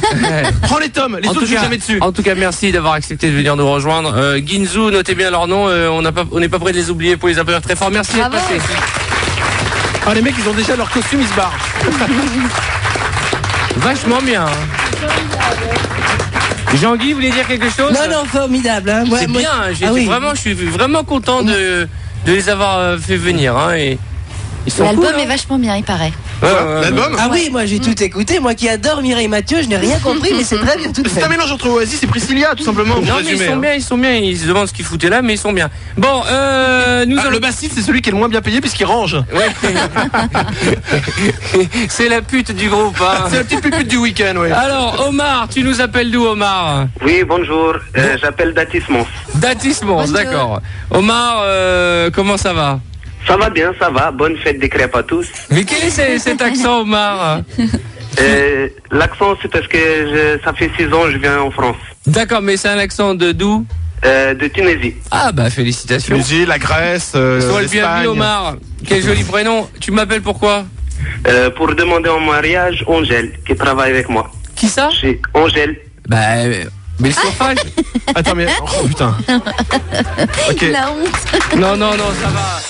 Prends les tomes, les autres, je jamais dessus. En tout cas, merci d'avoir accepté de venir nous rejoindre. Ginzu, notez bien leur nom, on n'est pas prêt de les oublier pour les applaudir très fort. Merci d'être passé. Ah, les mecs, ils ont déjà leur costume, ils se barrent. Vachement bien. Hein. Jean-Guy, vous voulez dire quelque chose? Non, formidable. Hein. C'est bien, je suis vraiment content de les avoir fait venir. Hein, et ils sont l'album cool, est vachement bien, il paraît. L'album? Ah oui, moi j'ai tout écouté. Moi qui adore Mireille Mathieu, je n'ai rien compris, mais c'est très bien tout fait. C'est un mélange entre Oasis et Priscilla, tout simplement. Non, mais ils sont bien. Ils se demandent ce qu'ils foutaient là, mais ils sont bien. Bon, le bassiste, c'est celui qui est le moins bien payé puisqu'il range. Ouais. C'est la pute du groupe. Hein. C'est la petite pupute du week-end, ouais. Alors, Omar, tu nous appelles d'où, Omar? Oui, bonjour. J'appelle Datis Mons. Datis Mons, d'accord. Omar, comment ça va? Ça va bien, ça va. Bonne fête des crêpes à tous. Mais quel est cet accent, Omar? L'accent, c'est parce que ça fait 6 ans que je viens en France. D'accord, mais c'est un accent de d'où? De Tunisie. Ah bah félicitations. Tunisie, la Grèce, Sois le bienvenu, l'Espagne. Omar. Quel joli prénom. Tu m'appelles pourquoi? Pour demander en mariage Angèle, qui travaille avec moi. Qui ça? Chez Angèle. Bah, mais le chauffage. Attends, mais... Oh, putain. Ok. La honte. Non, ça va.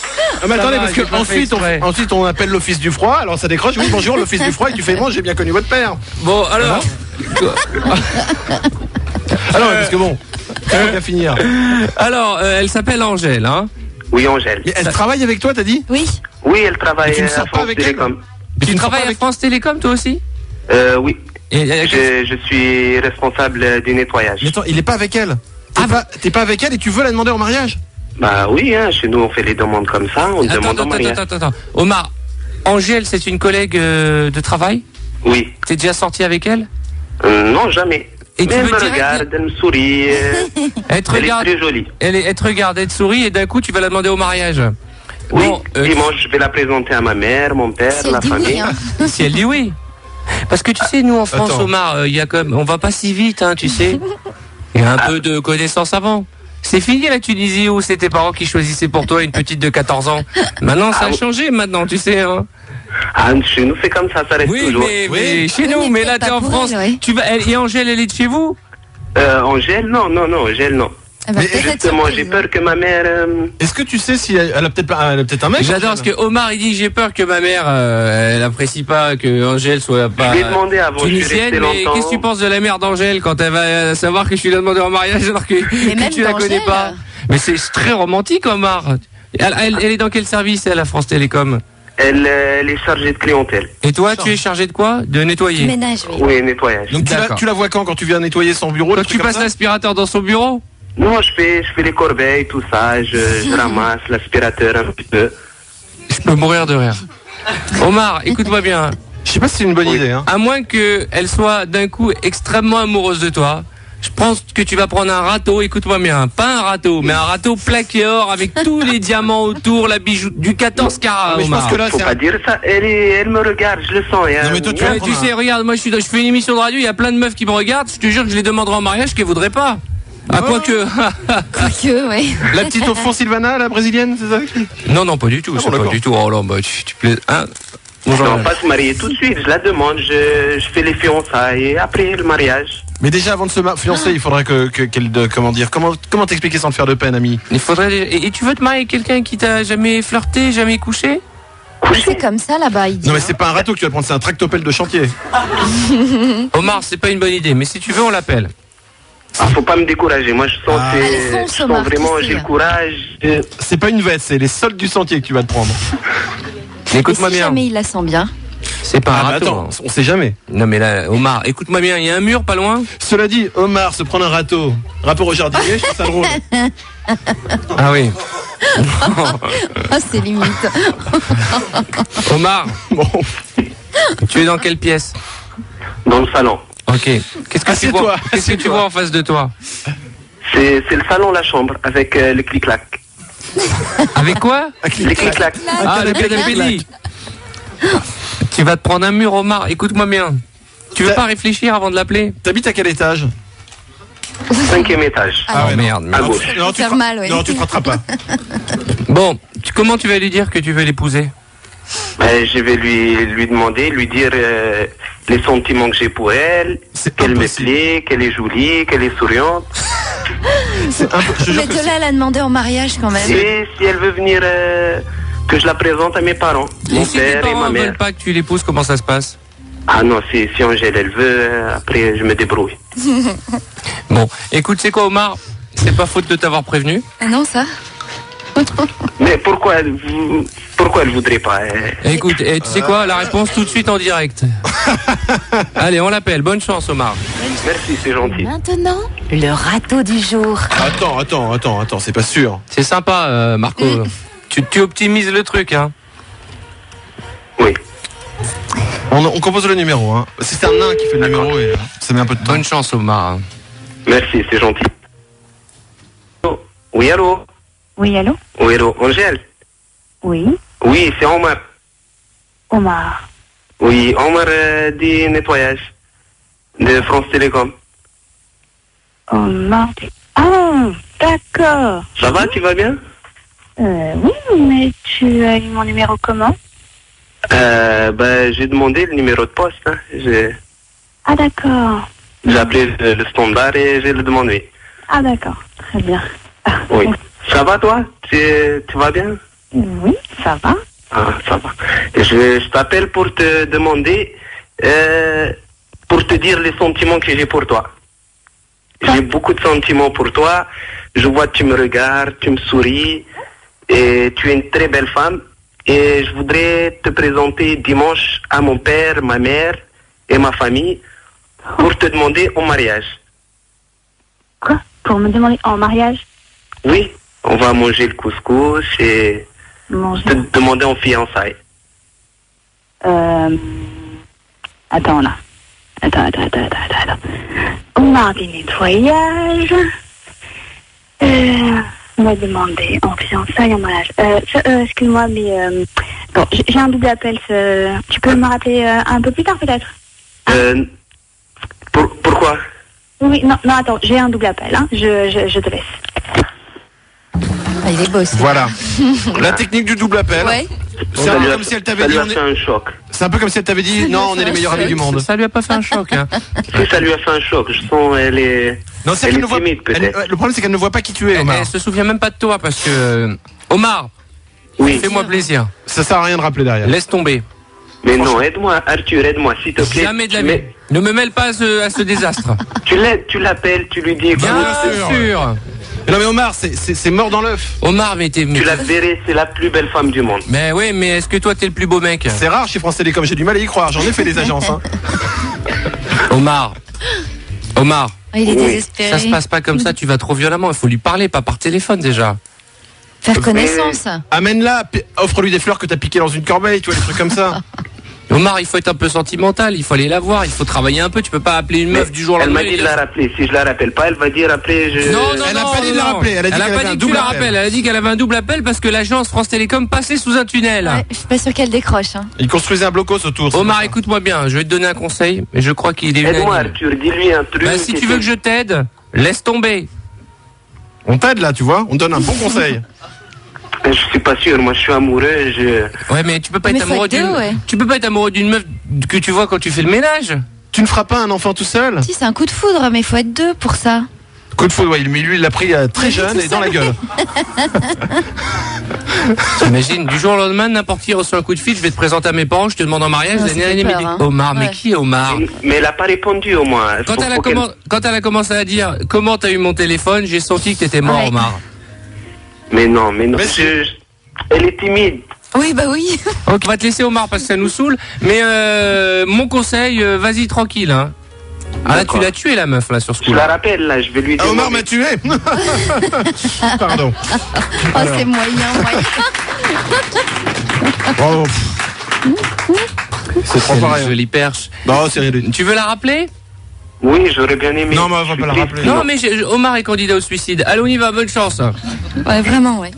Ah, mais attendez, va, parce j'ai que pas fait ensuite on appelle l'office du froid, alors ça décroche, oui bonjour l'office du froid, et tu fais bon, j'ai bien connu votre père. Bon, alors. Alors, parce que bon, on va finir. Alors, elle s'appelle Angèle, hein? Oui, Angèle. Et elle travaille avec toi, t'as dit? Oui. Oui, elle travaille Tu ne à sors pas France avec Télécom. Tu travailles à France Télécom, toi aussi? Oui. Je suis responsable du nettoyage. Mais attends, il est pas avec elle. T'es pas avec elle et tu veux la demander en mariage? Bah oui, hein, chez nous on fait les demandes comme ça, on demande en mariage. Attends. Omar, Angèle, c'est une collègue de travail? Oui. T'es déjà sorti avec elle? Non, jamais. Et mais elle me regarde, elle me sourit. Elle te regarde, est très jolie. Elle te regarde, elle te sourit et d'un coup tu vas la demander au mariage. Oui, dimanche je vais la présenter à ma mère, mon père, Si la elle dit famille. oui, hein. Si elle dit oui. Parce que tu sais, nous en France, Attends. Omar, il y a quand même, on va pas si vite, hein, tu sais. Il y a un peu de connaissance avant. C'est fini la Tunisie où c'est tes parents qui choisissaient pour toi une petite de 14 ans. Maintenant, ça a changé maintenant, tu sais. Hein. Ah, chez nous c'est comme ça reste Oui, toujours. mais chez nous, Oui, mais mais là peut-être t'es en pas pour France. elle, ouais. Tu vas, et Angèle, elle est de chez vous? Angèle, non, Angèle, non. Elle va Mais peut-être être Justement, surprise. j'ai peur que ma mère... Est-ce que tu sais si elle a peut-être un mec? J'adore parce que Omar il dit j'ai peur que ma mère elle apprécie pas que Angèle soit pas Je lui ai demandé avant, je suis resté tunisienne, mais longtemps. qu'est-ce que tu penses de la mère d'Angèle quand elle va savoir que je lui ai demandé en mariage alors que même tu la connais d'Angèle. pas? Mais c'est très romantique Omar. Elle est dans quel service elle à France Télécom? Elle est chargée de clientèle. Et toi tu es chargé de quoi? De nettoyer? Ménage, oui. Oui, nettoyage. Donc D'accord. tu la vois quand tu viens nettoyer son bureau? Quand des tu trucs comme passes ça l'aspirateur dans son bureau? Non, je fais les corbeilles, tout ça, je ramasse l'aspirateur un petit peu. Je peux mourir de rire. Omar, écoute-moi bien. Je sais pas si c'est une bonne idée. Hein. À moins qu'elle soit d'un coup extrêmement amoureuse de toi, je pense que tu vas prendre un râteau, écoute-moi bien, pas un râteau, mais un râteau plaqué or avec tous les diamants autour, la bijou du 14 carats. Mais je Omar. pense que là Faut c'est pas dire ça, elle me regarde, je le sens. Non, mais toi, tu Ouais, tu sais, regarde, moi je fais une émission de radio, il y a plein de meufs qui me regardent, je te jure que je les demanderai en mariage qu'elles voudraient pas. Ah, quoique. Quoique, oui. La petite au fond Sylvana, la brésilienne, c'est ça? Non, pas du tout, Ah c'est bon, pas d'accord. du tout. Oh là, bah, tu plais. Hein bonjour. Non, pas se marier tout de suite, je la demande, je fais les fiançailles et après le mariage. Mais déjà avant de se fiancer, il faudrait comment t'expliquer sans te faire de peine, ami? Il faudrait. Et tu veux te marier avec quelqu'un qui t'a jamais flirté, jamais couché? C'est comme ça là-bas, il dit. Non mais c'est pas un râteau que tu vas prendre, c'est un tractopelle de chantier. Omar, c'est pas une bonne idée, mais si tu veux, on l'appelle. Faut pas me décourager. Moi, je sens, Allez, fonce, je sens Omar, vraiment, qui j'ai c'est le courage. C'est pas une veste, c'est les soldes du sentier que tu vas te prendre. Écoute-moi Si bien. jamais il la sent bien. C'est pas un Ah, bah râteau. attends, on sait jamais. Non mais là, Omar, écoute-moi bien, il y a un mur pas loin. Cela dit, Omar se prendre un râteau. Rapport au jardinier, je trouve ça drôle. Ah oui. Ah, c'est limite. Omar, Bon, tu es dans quelle pièce? Dans le salon. Ok. Qu'est-ce que tu Assieds-toi, vois? Qu'est-ce que tu vois en face de toi? C'est le salon, la chambre, avec le clic-clac. Avec quoi? Les clic-clac. Ah, le canapé. Tu vas te prendre un mur, Omar. Écoute-moi bien. Tu veux pas réfléchir avant de l'appeler? t'habites à quel étage? 5e étage. Ah, ouais, merde. À Non, gauche. non, tu Faire te- mal, oui. non, tu te rateras pas. Bon, comment tu vas lui dire que tu veux l'épouser? Je vais lui demander, lui dire les sentiments que j'ai pour elle, C'est qu'elle me impossible. plaît, qu'elle est jolie, qu'elle est souriante. Je te jure Mais que de là, elle a demandé en mariage quand même. Et si elle veut venir, que je la présente à mes parents, Et mon si tes père et parents ma ne mère. veulent pas que tu l'épouses, comment ça se passe? Ah non, si Angèle elle veut, après je me débrouille. Bon, écoute, c'est quoi, Omar? C'est pas faute de t'avoir prévenu. Ah non, ça. Mais pourquoi elle voudrait pas Écoute, tu sais quoi? La réponse tout de suite en direct. Allez, on l'appelle. Bonne chance, Omar. Merci, c'est gentil. Maintenant, le râteau du jour. Attends, c'est pas sûr. C'est sympa, Marco. Tu optimises le truc, hein. Oui. On compose le numéro, hein. C'est un nain qui fait le numéro et ça met un peu de temps. Bonne chance, Omar. Merci, c'est gentil. Oh, oui, allô? Oui, allô? Oui, allô, Angèle? Oui, Oui, c'est Omar. Omar. Oui, Omar du nettoyage de France Télécom. Omar. Ah, d'accord. Ça va, tu vas bien? Oui, mais tu as eu mon numéro comment? J'ai demandé le numéro de poste. Hein. Ah, d'accord. J'ai appelé le standard et j'ai le demandé. Ah, d'accord. Très bien. Oui. Ça va, toi? Tu vas bien? Oui, ça va. Ah, ça va. Je t'appelle pour te demander, pour te dire les sentiments que j'ai pour toi. J'ai beaucoup de sentiments pour toi. Je vois que tu me regardes, tu me souris, et tu es une très belle femme. Et je voudrais te présenter dimanche à mon père, ma mère et ma famille pour te demander en mariage. Quoi? Pour me demander en mariage? Oui, on va manger le couscous et Manger. te demander en fiançailles. Attends là. Attends. Omar du nettoyage. On m'a demandé en fiançailles, en mariage. Excuse-moi, mais bon, j'ai un double appel. Tu peux me rappeler un peu plus tard peut-être? Pourquoi? Oui, non, attends, j'ai un double appel. Hein. Je te laisse. Ah, il est beau aussi. Voilà. La technique du double appel. Ouais. C'est un peu comme si elle t'avait dit. fait un choc. C'est un peu comme si elle t'avait dit non, on est les meilleurs amis du monde. Ça lui a pas fait un choc, hein. Si ça lui a fait un choc, je sens elle est. Non, c'est Elle qu'elle est ne voit. timide, peut-être. Le problème, c'est qu'elle ne voit pas qui tu es, Elle Omar. se souvient même pas de toi parce que... Omar, Oui. fais-moi plaisir. Ça sert à rien de rappeler derrière. Laisse tomber. Mais non, aide-moi, Arthur, aide-moi, s'il te plaît. Jamais de la Tu vie. mets- Ne me mêle pas à ce désastre. Tu l'aides, tu l'appelles, tu lui dis. Bien écoute, sûr. Non, mais Omar, c'est mort dans l'œuf. Omar, mais t'es... Tu la verrais, c'est la plus belle femme du monde. Mais oui, mais est-ce que toi t'es le plus beau mec? C'est rare chez France Télécom, j'ai du mal à y croire. J'en ai fait des agences. Hein. Omar, Ah, il est Oui. désespéré. ça se passe pas comme ça, tu vas trop violemment, il faut lui parler, pas par téléphone déjà. Faire connaissance. Amène-la, offre-lui des fleurs que t'as piquées dans une corbeille, tu vois, des trucs comme ça. Omar, il faut être un peu sentimental, il faut aller la voir, il faut travailler un peu, tu peux pas appeler une meuf du jour au Elle lendemain. m'a dit de la rappeler. Si je la rappelle pas, elle va dire après je. Non, Elle a pas dit de la rappeler, elle a dit qu'elle pas avait dit un que tu double la appel. rappelles, elle a dit qu'elle avait un double appel parce que l'agence France Télécom passait sous un tunnel. Ouais, je suis pas sûre qu'elle décroche. Hein. Il construisait un blocos autour. c'est Omar, pour ça. écoute-moi bien, je vais te donner un conseil, mais je crois qu'il est Aide-moi, unanime. Arthur, dis-lui un truc. Bah, si tu veux que je t'aide, laisse tomber. On t'aide là, tu vois, on te donne un bon conseil. Je suis pas sûr, moi je suis amoureux, Ouais, mais tu peux pas Mais être faut amoureux être deux, d'une... ouais. Tu peux pas être amoureux d'une meuf que tu vois quand tu fais le ménage. Tu ne feras pas un enfant tout seul? Si, c'est un coup de foudre, mais il faut être deux pour ça. Coup de foudre, ouais, mais lui, il l'a pris très jeune et dans la gueule. T'imagines, du jour au lendemain, n'importe qui reçoit un coup de fil, je vais te présenter à mes parents, je te demande en mariage, Non, l'année ça fait dernière, peur, hein. Omar, mais Ouais. qui est Omar? Mais elle a pas répondu au moins. Quand elle a commencé à dire comment t'as eu mon téléphone, j'ai senti que t'étais mort, Ouais. Omar. Mais non. Mais Elle est timide. Oui, bah oui. Ok, on va te laisser Omar parce que ça nous saoule. Mais mon conseil, vas-y tranquille. Hein. Ah là, D'accord. tu l'as tué la meuf là sur ce Je coup. la rappelle, là, je vais lui dire. Ah, Omar m'a tué. Pardon. Oh, c'est moyen. Oh, c'est trop Quelle pareil. jolie perche. Non, c'est rien. Tu veux la rappeler? Oui, j'aurais bien aimé. Non, mais on va pas la rappeler. Non, mais Omar est candidat au suicide. Allez, on y va, bonne chance. Ouais, vraiment, ouais.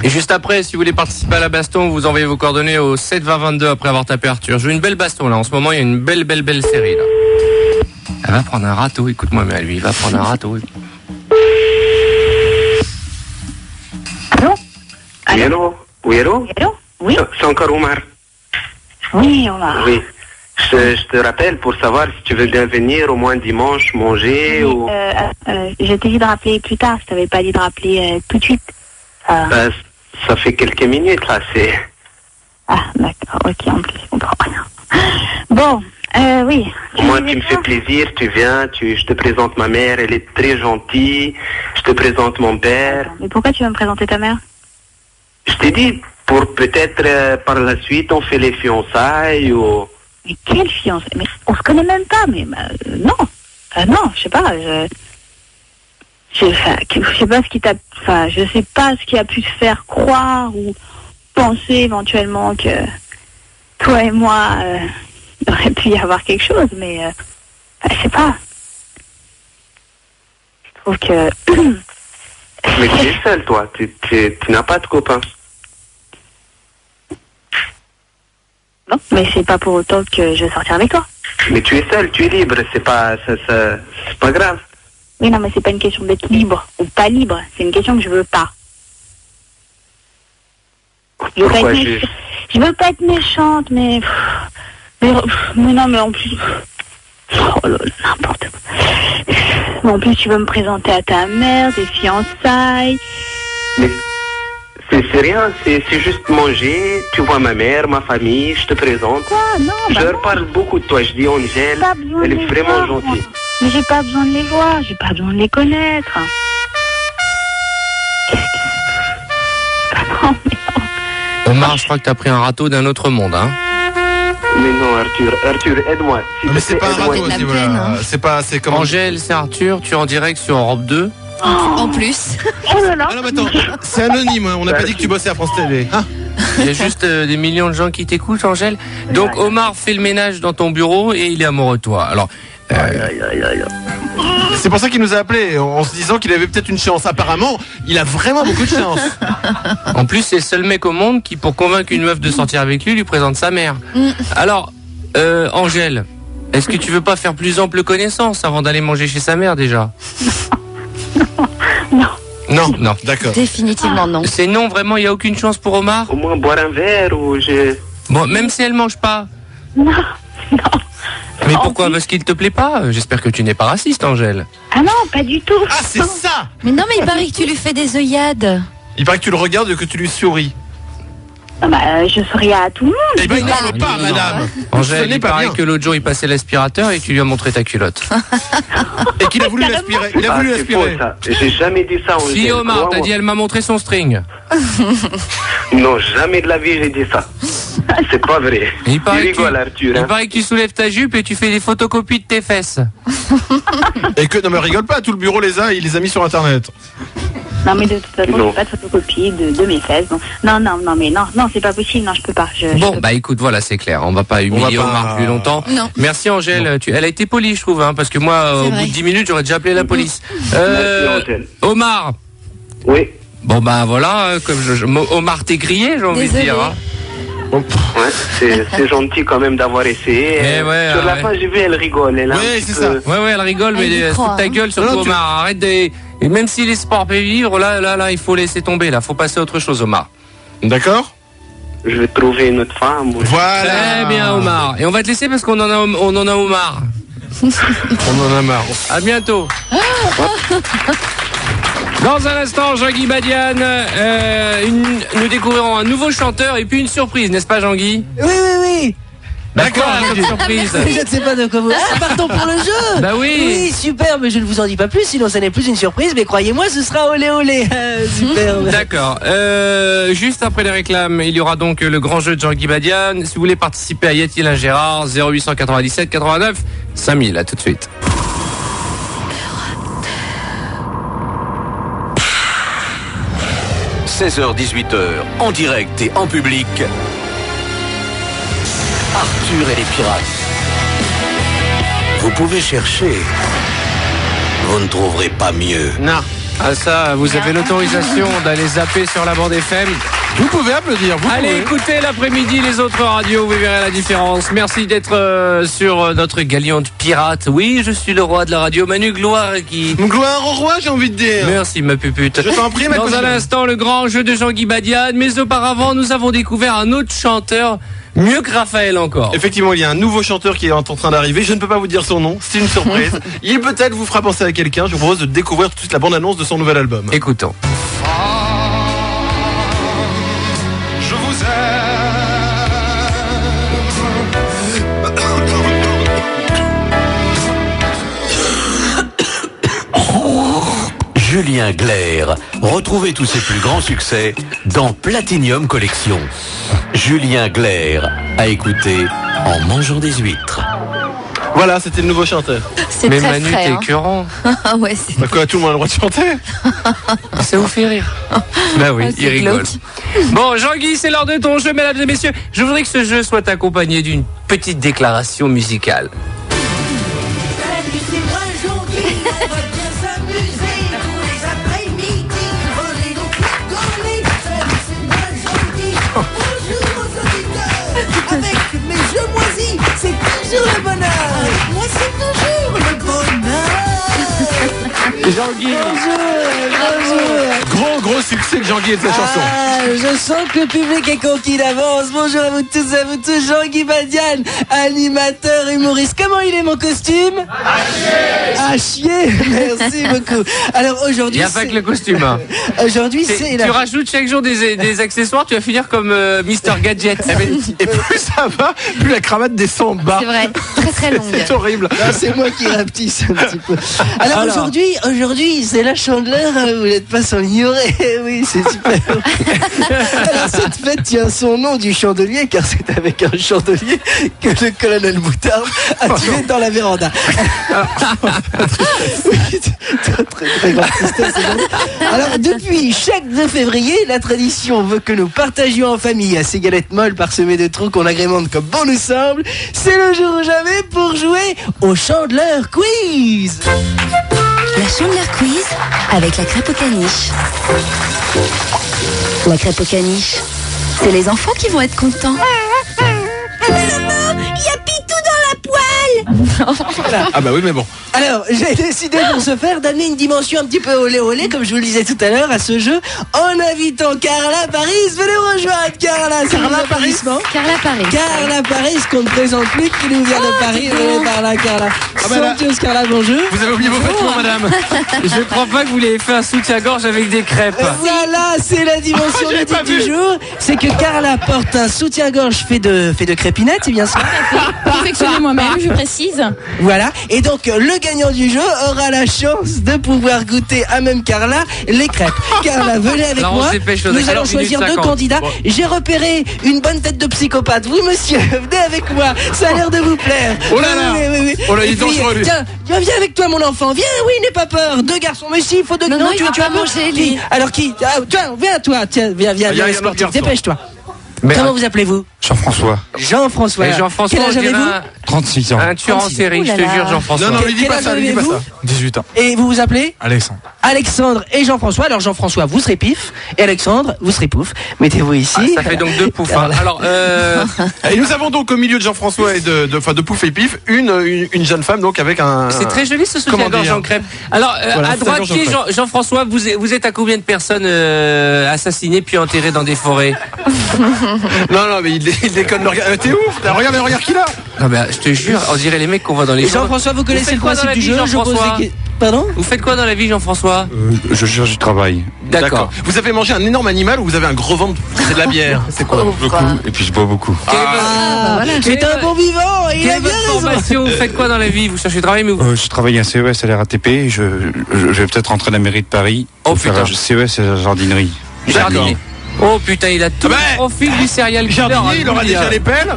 Et juste après, si vous voulez participer à la baston, vous envoyez vos coordonnées au 7 20 22 après avoir tapé Arthur. Je veux une belle baston là. En ce moment, il y a une belle série là. Elle va prendre un râteau, écoute-moi, mais lui, il va prendre un râteau. Allô? Oui, allô? Oui, allô? Allô? Oui? C'est encore Omar. Oui, Omar. Oui. Je te rappelle pour savoir si tu veux bien venir au moins dimanche manger ou. Je t'ai dit de rappeler plus tard, je t'avais pas dit de rappeler tout de suite. Ça fait quelques minutes là, c'est. Ah, d'accord, ok, en plus, je comprends rien. Bon, oui. Moi, tu me fais plaisir, tu viens, je te présente ma mère, elle est très gentille. Je te présente mon père. Attends, mais pourquoi tu veux me présenter ta mère? Je t'ai dit, pour peut-être par la suite, on fait les fiançailles ou. Mais quelle fiancée? Mais on se connaît même pas, mais non. Non, je sais pas, je sais pas ce qui t'a, enfin, je sais pas ce qui a pu te faire croire ou penser éventuellement que toi et moi, il aurait pu y avoir quelque chose, mais je sais pas. Je trouve que Mais tu es seul, toi. Tu n'as pas de copain. non, mais c'est pas pour autant que je vais sortir avec toi. Mais tu es seul, tu es libre. C'est pas grave. Oui, non, mais c'est pas une question d'être libre ou pas libre. C'est une question que je veux pas. Je veux, Pourquoi je veux pas être méchante, mais non, mais en plus, oh là, n'importe quoi. Mais en plus, tu veux me présenter à ta mère, des fiançailles. Mais c'est rien, c'est juste manger. Tu vois ma mère, ma famille, je te présente. Quoi? Non, je leur parle beaucoup de toi. Je dis Angèle, elle est vraiment gentille. Mais j'ai pas besoin de les voir, j'ai pas besoin de les connaître. Non, mais non. Omar, je crois que t'as pris un râteau d'un autre monde, hein. Mais non, Arthur, aide-moi. Non, mais c'est pas un râteau aussi, voilà. C'est comment? Angèle, c'est Arthur, tu es en direct sur Europe 2. En plus. Oh là là. Ah non, mais attends, c'est anonyme, hein. On n'a pas dit que tu bossais à France Télé. Hein? Il y a juste des millions de gens qui t'écoutent, Angèle. Donc Omar fait le ménage dans ton bureau et il est amoureux de toi. Alors, c'est pour ça qu'il nous a appelé en se disant qu'il avait peut-être une chance. Apparemment, il a vraiment beaucoup de chance. en plus, c'est le seul mec au monde qui, pour convaincre une meuf de sortir avec lui présente sa mère. Alors, Angèle, est-ce que tu veux pas faire plus ample connaissance avant d'aller manger chez sa mère déjà? Non, d'accord. Définitivement non. C'est non, vraiment, il n'y a aucune chance pour Omar? Au moins boire un verre ou j'ai. Bon, même si elle mange pas. Non. Mais pourquoi? Parce qu'il te plaît pas? J'espère que tu n'es pas raciste, Angèle. Ah non, pas du tout. Ah, c'est ça! Mais non, mais il paraît que tu lui fais des œillades. Il paraît que tu le regardes et que tu lui souris. Ah bah, je souris à tout le monde. Eh ben, il ne parle pas, madame. Angèle, Ce n'est il pas paraît bien. que l'autre jour, il passait l'aspirateur et tu lui as montré ta culotte. Et qu'il a voulu l'aspirer. Il a voulu c'est faux, l'aspirer. ça. J'ai jamais dit ça, Angèle. Si Omar, crois-moi. t'as dit elle m'a montré son string. Non, jamais de la vie j'ai dit ça. C'est pas vrai. Il paraît, rigole, Arthur. il Hein. paraît que tu soulèves ta jupe et tu fais des photocopies de tes fesses. Et que, non mais rigole pas, tout le bureau il les a mis sur internet. Non, mais de toute façon, Non. j'ai pas de photocopie de mes fesses. Donc. Non, mais non, c'est pas possible, non, je peux pas. Je Bon, peux bah écoute, voilà, c'est clair. On va pas humilier On va pas- Omar plus longtemps. Non. Merci Angèle. Elle a été polie, je trouve, hein, parce que moi, au vrai. bout de 10 minutes, j'aurais déjà appelé la police. Merci, Angèle. Omar. Oui. Bon, bah voilà, comme Omar t'es grillé, j'ai envie de Désolée. dire. Hein. Ouais, c'est gentil quand même d'avoir essayé. Eh ouais, Sur la ouais. fin, j'ai vu, elle rigole. Elle a un Oui, petit c'est peu- ça. Ouais, elle rigole, Elle y mais croit, sous ta hein. gueule, surtout Non, tu- Omar. Arrête de. Et même si les sports peuvent vivre, là, il faut laisser tomber, là. Faut passer à autre chose, Omar. D'accord? Je vais trouver une autre femme. ou- Voilà. Très bien, Omar. Et on va te laisser parce qu'on en a Omar. On en a marre. À bientôt. Dans un instant, Jean-Guy Badian, nous découvrirons un nouveau chanteur et puis une surprise, n'est-ce pas Jean-Guy? Oui. D'accord, comme surprise. Je ne sais pas de quoi vous... Ah, partons pour le jeu. Bah oui. Oui, super, mais je ne vous en dis pas plus, sinon ça n'est plus une surprise, mais croyez-moi, ce sera olé olé. Super. D'accord. Juste après les réclames, il y aura donc le grand jeu de Jean-Guy Badian. Si vous voulez participer à Y a-t-il un Gérard, 0897 89 5000. À tout de suite. 16h-18h, en direct et en public, Arthur et les pirates. Vous pouvez chercher, vous ne trouverez pas mieux. Non. Ah ça, vous avez l'autorisation d'aller zapper sur la bande FM. Vous pouvez applaudir. Allez écoutez l'après-midi les autres radios, vous verrez la différence. Merci d'être sur notre galion de pirate. Oui, je suis le roi de la radio, Manu Gloire qui... Gloire au roi, j'ai envie de dire. Merci ma pupute. Je t'en prie, ma Dans un instant, le grand jeu de Jean-Guy Badian. Mais auparavant, nous avons découvert un autre chanteur, mieux que Raphaël encore. Effectivement, il y a un nouveau chanteur qui est en train d'arriver. Je ne peux pas vous dire son nom, c'est une surprise. Il peut-être vous fera penser à quelqu'un. Je vous propose de découvrir tout de suite la bande-annonce de son nouvel album. Écoutons. Je vous Julien Clerc. Retrouvez tous ses plus grands succès dans Platinum Collection. Julien Clerc, à écouter en mangeant des huîtres. Voilà, c'était le nouveau chanteur. C'est Mais très Manu, frais. t'es Hein. écœurant. Ah ouais, c'est... Bah quoi, tout le monde a le droit de chanter. Ça vous fait rire. Bah oui, Ah, il c'est rigole. glauque. Bon, Jean-Guy, c'est l'heure de ton jeu, mesdames et messieurs. Je voudrais que ce jeu soit accompagné d'une petite déclaration musicale. Avec mes jeux moisis, c'est toujours le bonheur. Avec moi, c'est toujours le bonheur. Jean-Guy. Gros succès de Jean-Guy et de sa chanson. Ah, je sens que le public est conquis d'avance. Bonjour à vous tous, Jean-Guy Badian, animateur, humoriste. Comment il est mon costume? À chier. Merci beaucoup. Alors Il aujourd'hui, n'y a pas que le costume. Hein. aujourd'hui c'est Tu rajoutes chaque jour des accessoires, tu vas finir comme Mister Gadget. Et plus ça va, plus la cravate descend bas. C'est vrai, très très longue. C'est horrible. Ah, c'est moi qui rapetisse un petit peu. Alors aujourd'hui, c'est la Chandeleur, hein, vous n'êtes pas sans l'ignorer. Oui, c'est super. Alors cette fête tient son nom du chandelier, car c'est avec un chandelier que le colonel Moutarde a tué dans la véranda. Oui, très grande tristesse. Alors depuis chaque 2 février, la tradition veut que nous partagions en famille à ces galettes molles parsemées de trous qu'on agrémente comme bon nous semble. C'est le jour ou jamais pour jouer au Chandeleur Quiz. La Chandeleur Quiz avec la crêpe aux caniches. La crêpe aux caniches, c'est les enfants qui vont être contents. Il y a Pitou dans la poêle. Ah bah oui, mais bon. Alors, j'ai décidé pour ce faire d'amener une dimension un petit peu olé olé, comme je vous le disais tout à l'heure, à ce jeu, en invitant Carla Paris. Venez me rejoindre, Carla. Carla Paris. Carla Paris, qu'on ne présente plus, qui nous vient de Paris. Venez par là, Carla. Somptueuse Carla, bonjour. Vous avez oublié vos vêtements, madame. Je crois pas que vous l'ayez fait un soutien-gorge avec des crêpes. Voilà, c'est la dimension J'avais pas ludique du vu. jour. C'est que Carla porte un soutien-gorge fait de crépinettes, c'est bien ça? Confectionné moi-même, je précise. Voilà. Et donc, le gagnant du jeu aura la chance de pouvoir goûter à même Carla les crêpes. Carla, venez avec Alors, on moi. se dépêche, Nous alors, allons choisir 2 minute 50. candidats. Bon. J'ai repéré une bonne tête de psychopathe. Oui, monsieur, venez avec moi. Ça a l'air de vous plaire. Oh là là. Oui. Oh là, il est Et puis, dangereux, lui. Tiens, viens avec toi, mon enfant. Viens, oui, n'aie pas peur. 2 garçons. Mais si, il faut 2 Non, il va tu pas veux manger, qui lui. Alors qui? Ah, tiens, viens, toi. Tiens, viens, y a un autre sportif. garçon. Dépêche-toi. Mais Comment vous appelez-vous? Jean-François, Jean-François. Et Jean-François, Quel âge on dirait avez-vous? 36 ans, un tueur en 36. série, je te Ouh là jure, là. Jean-François. Non, lui dis Quel pas âge ça, lui dis pas avez-vous? ça. 18 ans. Et vous vous appelez? Alexandre. Alexandre et Jean-François. Alors Jean-François, vous serez pif, et Alexandre, vous serez pouf. Mettez-vous ici. Ah, ça fait donc 2 poufs. Hein. Alors, Et nous avons donc au milieu de Jean-François et de Pouf et Pif une jeune femme donc avec un. c'est très joli ce Comment soutien-gorge dire en crêpe. Alors, Voilà, à droite, soutien-gorge qui est en crêpe. Jean-François, vous êtes à combien de personnes assassinées puis enterrées dans des forêts? Non, mais il déconne. T'es ouf. Regarde qu'il a. Ah ben, je te jure, on dirait les mecs qu'on voit dans les Et Jean-François, vous connaissez le principe du jeu, je pose des... Pardon ? Vous faites quoi dans la vie, Jean-François ? Je cherche du travail. D'accord. Vous avez mangé un énorme animal ou vous avez un gros ventre ? C'est de la bière. C'est quoi ? Beaucoup, et puis je bois beaucoup. C'est un bon vivant, il a Quelle bien est votre raison. formation ? Vous faites quoi dans la vie ? Vous cherchez du travail, mais vous... Je travaille à CES à la RATP. Je vais peut-être rentrer à la mairie de Paris. Oh, pour faire putain. CES et la jardinerie. Jardinier. Oh putain, il a tout le profil du serial killer. Jardinier, il aura déjà les pelles.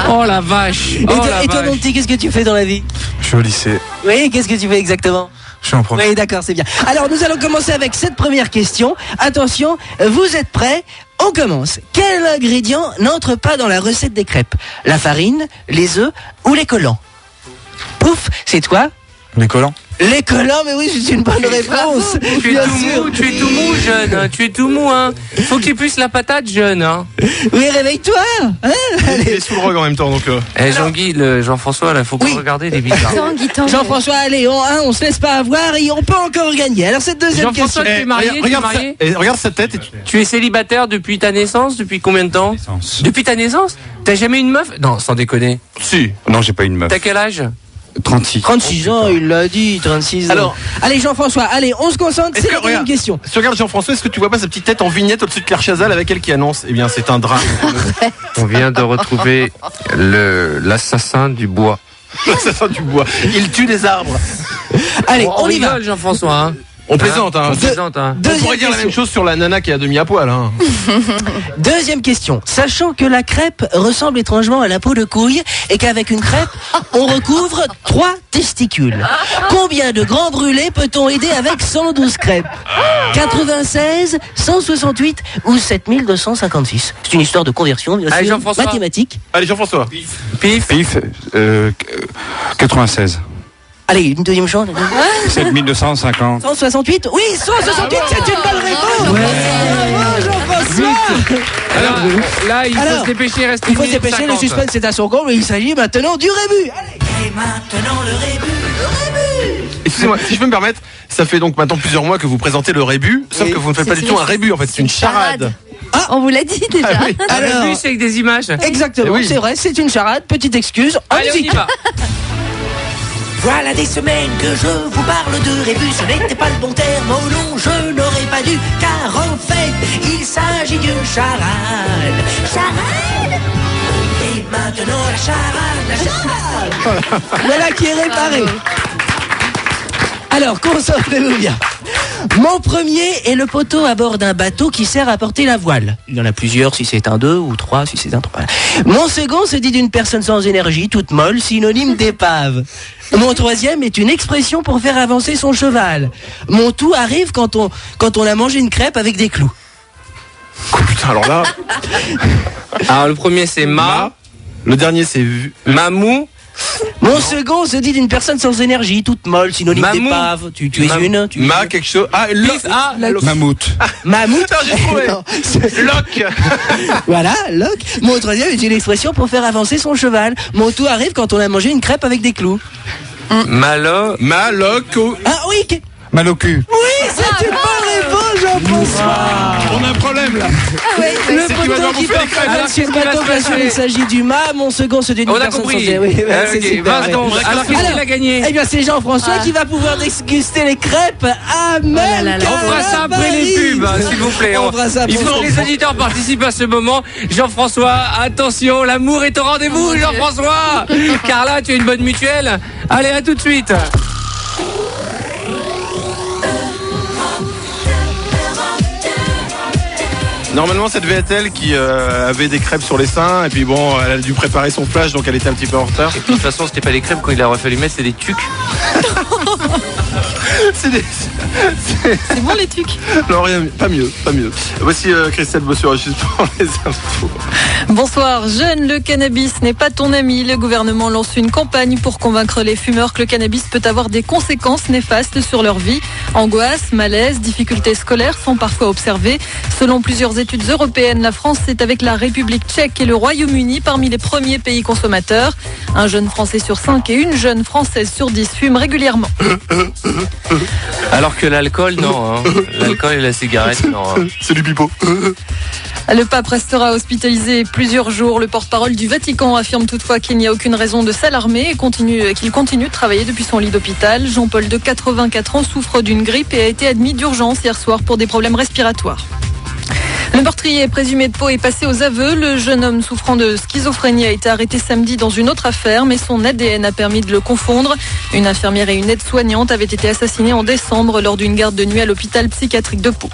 Oh la vache. Et toi, mon petit, qu'est-ce que tu fais dans la vie ? Je suis au lycée. Oui, qu'est-ce que tu fais exactement ? Je suis en première. Oui, d'accord, c'est bien. Alors, nous allons commencer avec cette première question. Attention, vous êtes prêts ? On commence. Quel ingrédient n'entre pas dans la recette des crêpes ? La farine, les œufs ou les collants ? Pouf, c'est toi ? Les collants. Les collants, mais oui, c'est une bonne réponse. Tu es tout mou, jeune. Hein. Tu es tout mou, hein. Faut que tu puisses la patate, jeune. Hein. Oui, réveille-toi. Hein. Il est sous le rug en même temps, donc. Jean-Guy, Jean-François, là, faut pas regarder les bizarres. Jean-François, allez, on se laisse pas avoir et on peut encore gagner. Alors, cette deuxième question. Jean-François, tu es marié, Regarde sa tête. Tu es célibataire depuis ta naissance ? Depuis combien de temps ? Depuis ta naissance ? T'as jamais eu une meuf ? Non, sans déconner. Si. Non, j'ai pas une meuf. T'as quel âge ? 36. 36 ans, il l'a dit, 36 ans. Alors, allez, Jean-François, allez, on se concentre, c'est la deuxième question. Si tu regardes Jean-François, est-ce que tu vois pas sa petite tête en vignette au-dessus de Claire Chazal avec elle qui annonce ? Eh bien, c'est un drame. On vient de retrouver l'assassin du bois. L'assassin du bois. Il tue des arbres. Allez, on y va. Jean-François, hein. On plaisante, hein. On plaisante, hein. On pourrait dire la même chose sur la nana qui est à demi à poil, hein. Deuxième question. Sachant que la crêpe ressemble étrangement à la peau de couille et qu'avec une crêpe, on recouvre 3 testicules. Combien de grands brûlés peut-on aider avec 112 crêpes ? 96, 168 ou 7256 ? C'est une histoire de conversion, bien Allez, sûr, Jean-François. mathématique. Allez, Jean-François. Pif. 96. Allez, une deuxième chance. 7250. 168 ? Oui, 168, c'est une bonne réponse. Bravo, Jean-François. Alors, là, il faut se dépêcher, il reste Il faut se une minute dépêcher, le 50. suspense c'est à son comble, il s'agit maintenant du rébut. Allez. Et maintenant le rébut. Excusez-moi, si je peux me permettre, ça fait donc maintenant plusieurs mois que vous présentez le rébut, sauf que vous ne faites pas du tout un rébut, en fait, c'est une charade. Ah, on vous l'a dit déjà. Ah oui. Alors, c'est avec des images. Exactement, Eh oui. c'est vrai, c'est une charade, petite excuse. En Allez, on musique. y va. Voilà des semaines que je vous parle de rébus, ce n'était pas le bon terme, oh non, je n'aurais pas dû, car en fait, il s'agit d'une charade. Charade ? Et maintenant la charade. Voilà qui est réparé. Alors, concentrez-vous bien. Mon premier est le poteau à bord d'un bateau qui sert à porter la voile. Il y en a plusieurs si c'est un 2 ou 3 si c'est un 3. Mon second se dit d'une personne sans énergie, toute molle, synonyme d'épave. Mon troisième est une expression pour faire avancer son cheval. Mon tout arrive quand on a mangé une crêpe avec des clous. Oh putain, alors là. Alors, le premier, c'est Le dernier, c'est Mamou. Mon second se dit d'une personne sans énergie, toute molle, synonyme d'épave. Tu es une. quelque chose. Ah, Mammouth. Mammouth. Putain, j'ai trouvé. Non. Loc. Voilà, loc. Mon troisième est une expression pour faire avancer son cheval. Mon tout arrive quand on a mangé une crêpe avec des clous. Maloco. Ah oui. Malocu. Oui, c'est une bonne réponse, Jean-François. On a un problème là. Oui, le C'est qu'il va devoir poteau qui bouffer porte les crêpes. la voile sur le bateau, bien sûr, il s'agit du mât. Mon second se dit d'une On a personne compris. sans énergie. Oui, c'est Ok, super. Vincent, ouais. alors qu'est-ce qu'il a gagné? Eh bien, c'est Jean-François qui va pouvoir déguster les crêpes à même. On fera ça après les pubs, hein, s'il vous plaît. On fera ça Il faut que les auditeurs participent à ce moment. Jean-François, attention, l'amour est au rendez-vous, Jean-François. Carla, tu as une bonne mutuelle. Allez, à tout de suite. Normalement, ça devait être elle qui avait des crêpes sur les seins. Et puis bon, elle a dû préparer son flash, donc elle était un petit peu en retard. Et de toute façon, c'était pas des crêpes, quand il aurait fallu mettre, c'est des tucs. C'est bon les tucs. Non, rien, pas mieux, pas mieux. Voici Christelle Bossuet, juste pour les infos. Bonsoir. Jeune, le cannabis n'est pas ton ami. Le gouvernement lance une campagne pour convaincre les fumeurs que le cannabis peut avoir des conséquences néfastes sur leur vie. Angoisse, malaise, difficultés scolaires sont parfois observées. Selon plusieurs études européennes, la France est avec la République tchèque et le Royaume-Uni parmi les premiers pays consommateurs. Un jeune Français sur 5 et une jeune Française sur 10 fument régulièrement. Alors que l'alcool, non. Hein. L'alcool et la cigarette, non. Hein. C'est du pipeau. Le pape restera hospitalisé plusieurs jours. Le porte-parole du Vatican affirme toutefois qu'il n'y a aucune raison de s'alarmer et qu'il continue de travailler depuis son lit d'hôpital. Jean-Paul de 84 ans souffre d'une grippe et a été admis d'urgence hier soir pour des problèmes respiratoires. Le meurtrier présumé de Pau est passé aux aveux. Le jeune homme souffrant de schizophrénie a été arrêté samedi dans une autre affaire, mais son ADN a permis de le confondre. Une infirmière et une aide-soignante avaient été assassinées en décembre lors d'une garde de nuit à l'hôpital psychiatrique de Pau.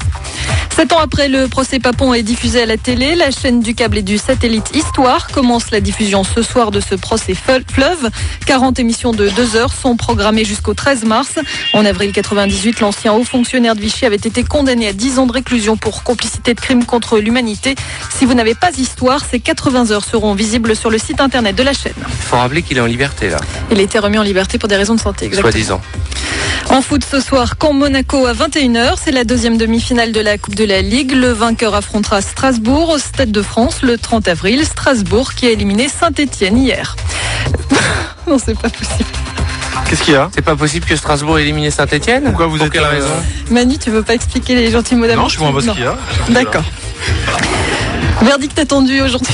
7 ans après le procès Papon est diffusé à la télé, la chaîne du câble et du satellite Histoire commence la diffusion ce soir de ce procès fleuve. 40 émissions de 2 heures sont programmées jusqu'au 13 mars. En avril 98, l'ancien haut fonctionnaire de Vichy avait été condamné à 10 ans de réclusion pour complicité de crimes contre l'humanité. Si vous n'avez pas Histoire, ces 80 heures seront visibles sur le site internet de la chaîne. Il faut rappeler qu'il est en liberté là. Il a été remis en liberté pour des raisons de santé, exactement. Soi-disant. En foot ce soir, Caen-Monaco à 21h, c'est la deuxième demi-finale de la Coupe de la Ligue. Le vainqueur affrontera Strasbourg au Stade de France le 30 avril. Strasbourg qui a éliminé Saint-Etienne hier. Non, c'est pas possible. Qu'est-ce qu'il y a? C'est pas possible que Strasbourg ait éliminé Saint-Etienne? Pourquoi vous êtes quelle raison? Manu, tu veux pas expliquer les gentils mots d'amour? Non, je vois pas ce qu'il y a. D'accord. Verdict attendu aujourd'hui.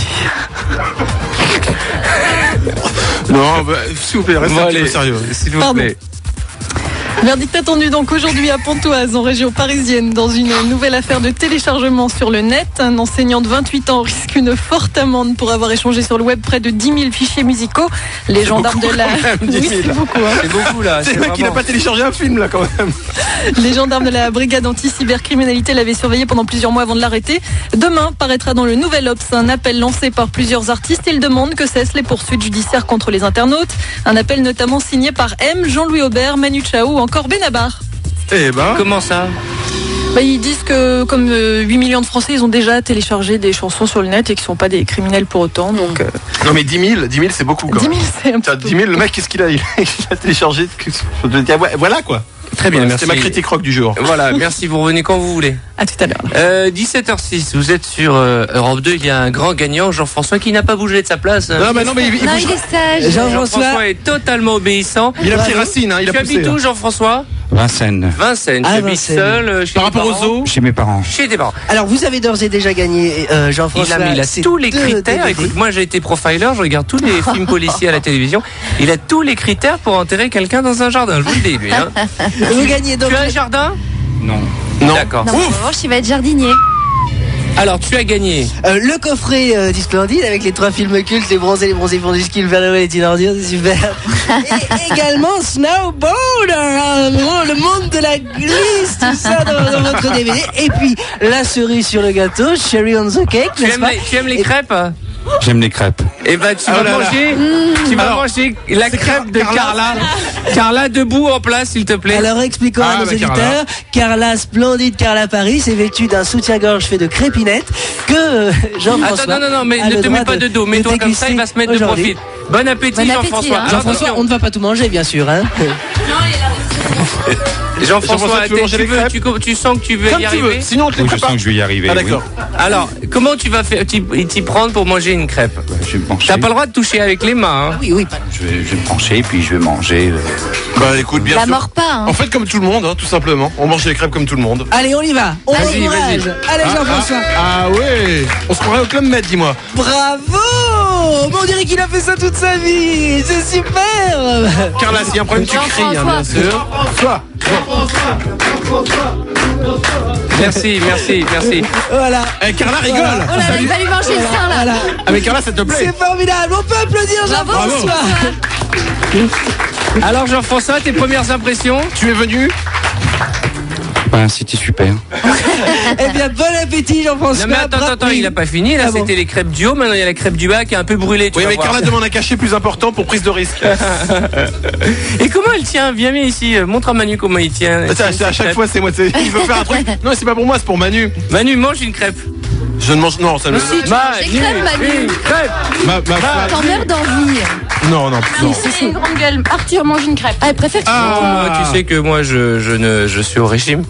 Non, bah, s'il vous plaît, restez un petit peu sérieux. S'il vous plaît. Verdict attendu donc aujourd'hui à Pontoise, en région parisienne, dans une nouvelle affaire de téléchargement sur le net. Un enseignant de 28 ans risque une forte amende pour avoir échangé sur le web près de 10 000 fichiers musicaux. Les gendarmes de la... Oui, c'est beaucoup. Hein. C'est beaucoup là. C'est le mec qui n'a pas téléchargé un film là quand même. Les gendarmes de la brigade anti-cybercriminalité l'avaient surveillé pendant plusieurs mois avant de l'arrêter. Demain paraîtra dans le Nouvel Obs un appel lancé par plusieurs artistes. Ils demandent que cessent les poursuites judiciaires contre les internautes. Un appel notamment signé par M, Jean-Louis Aubert, Manu Chao ou encore Benabar. Eh ben. Comment ça? Ils disent que comme 8 millions de Français, ils ont déjà téléchargé des chansons sur le net et qu'ils ne sont pas des criminels pour autant. Donc, Non mais 10 000 c'est beaucoup quoi. 10 000 c'est un peu 10 000, le mec qu'est-ce qu'il a? Il a téléchargé. Voilà quoi. Très bien, merci. C'est ma critique rock du jour. Voilà, merci, vous revenez quand vous voulez. À tout à l'heure. 17h06, vous êtes sur Europe 2, il y a un grand gagnant, Jean-François, qui n'a pas bougé de sa place. Non mais il Non, il est sage. Jean-François est totalement obéissant. Il a pris racine, hein, il a Tu poussé. habites où, Jean-François? Vincennes. Vincennes, tu habites seul chez Par rapport tes aux parents? eaux. Chez mes parents. Chez tes parents. Alors vous avez d'ores et déjà gagné, Jean-François. Il a ces tous les 2 critères. DVD. Écoute, moi j'ai été profiler, je regarde tous les films policiers à la télévision. Il a tous les critères pour enterrer quelqu'un dans un jardin, je vous le dis lui. Hein. Vous gagnez donc. Tu as un jardin? Non. D'accord. Non, en revanche, il va être jardinier. Alors tu as gagné. Le coffret du Splendide avec les 3 films cultes, les bronzés font du ski, le Père Noël est une ordure, c'est super. Et également Snowboarder, le monde de la glisse, tout ça dans votre DVD. Et puis la cerise sur le gâteau, Cherry on the Cake, n'est-ce pas? Tu aimes les crêpes? J'aime les crêpes. Et ben tu vas manger, manger la crêpe de Carla. Carla, debout en place, s'il te plaît. Alors expliquons à nos auditeurs, Carla Splendide, Carla Paris, est vêtue d'un soutien-gorge fait de crépinettes que Jean-François. Attends, non, mais ne te mets pas de dos, mets-toi comme ça, il va se mettre de profil. Bon appétit, Jean-François. Hein. Jean-François, on ne va pas tout manger, bien sûr. Hein. Jean-François, tu sens que tu veux y arriver? Sinon, Oui, je sens que je vais y arriver. Ah d'accord. Oui. Alors, comment tu vas t'y prendre pour manger une crêpe? Je vais me pencher. T'as pas le droit de toucher avec les mains. Hein. Oui. Je vais me pencher, puis je vais manger. Bah écoute, bien La sûr. mord pas. Hein. En fait, comme tout le monde, hein, tout simplement. On mange les crêpes comme tout le monde. Allez, on y va. On Vas-y. encourage. Allez, Jean-François. Ah ouais. On se croirait au Club Med, dis-moi. Bravo. On dirait qu'il a fait ça toute sa vie. C'est super. Carla, s'il y a un problème, tu cries, hein, bien sûr. Toi. Merci. Voilà. Carla rigole. Oh là là, il va lui manger le sein là. Voilà. Ah mais Carla, ça te plaît? C'est formidable. On peut applaudir Jean-François. Alors Jean-François, tes premières impressions? Tu es venu? C'était super. Eh bien, bon appétit Jean-François. Non mais attends, il a pas fini. Là, c'était les crêpes du haut. Maintenant, il y a la crêpe du bas qui est un peu brûlée. Oui, mais Carla demande un cachet plus important pour prise de risque. Et comment elle tient? Viens ici. Montre à Manu comment il tient. À chaque fois, c'est moi. Il veut faire un truc. Non, c'est pas pour moi, c'est pour Manu. Manu, mange une crêpe. Je ne mange. Non, ça ne. Si, tu manges des crêpes, Manu. Crêpe. T'en meurs d'envie. Non. C'est une grande gueule. Arthur mange une crêpe. Ah, elle préfère que tu sais que moi, je suis au régime.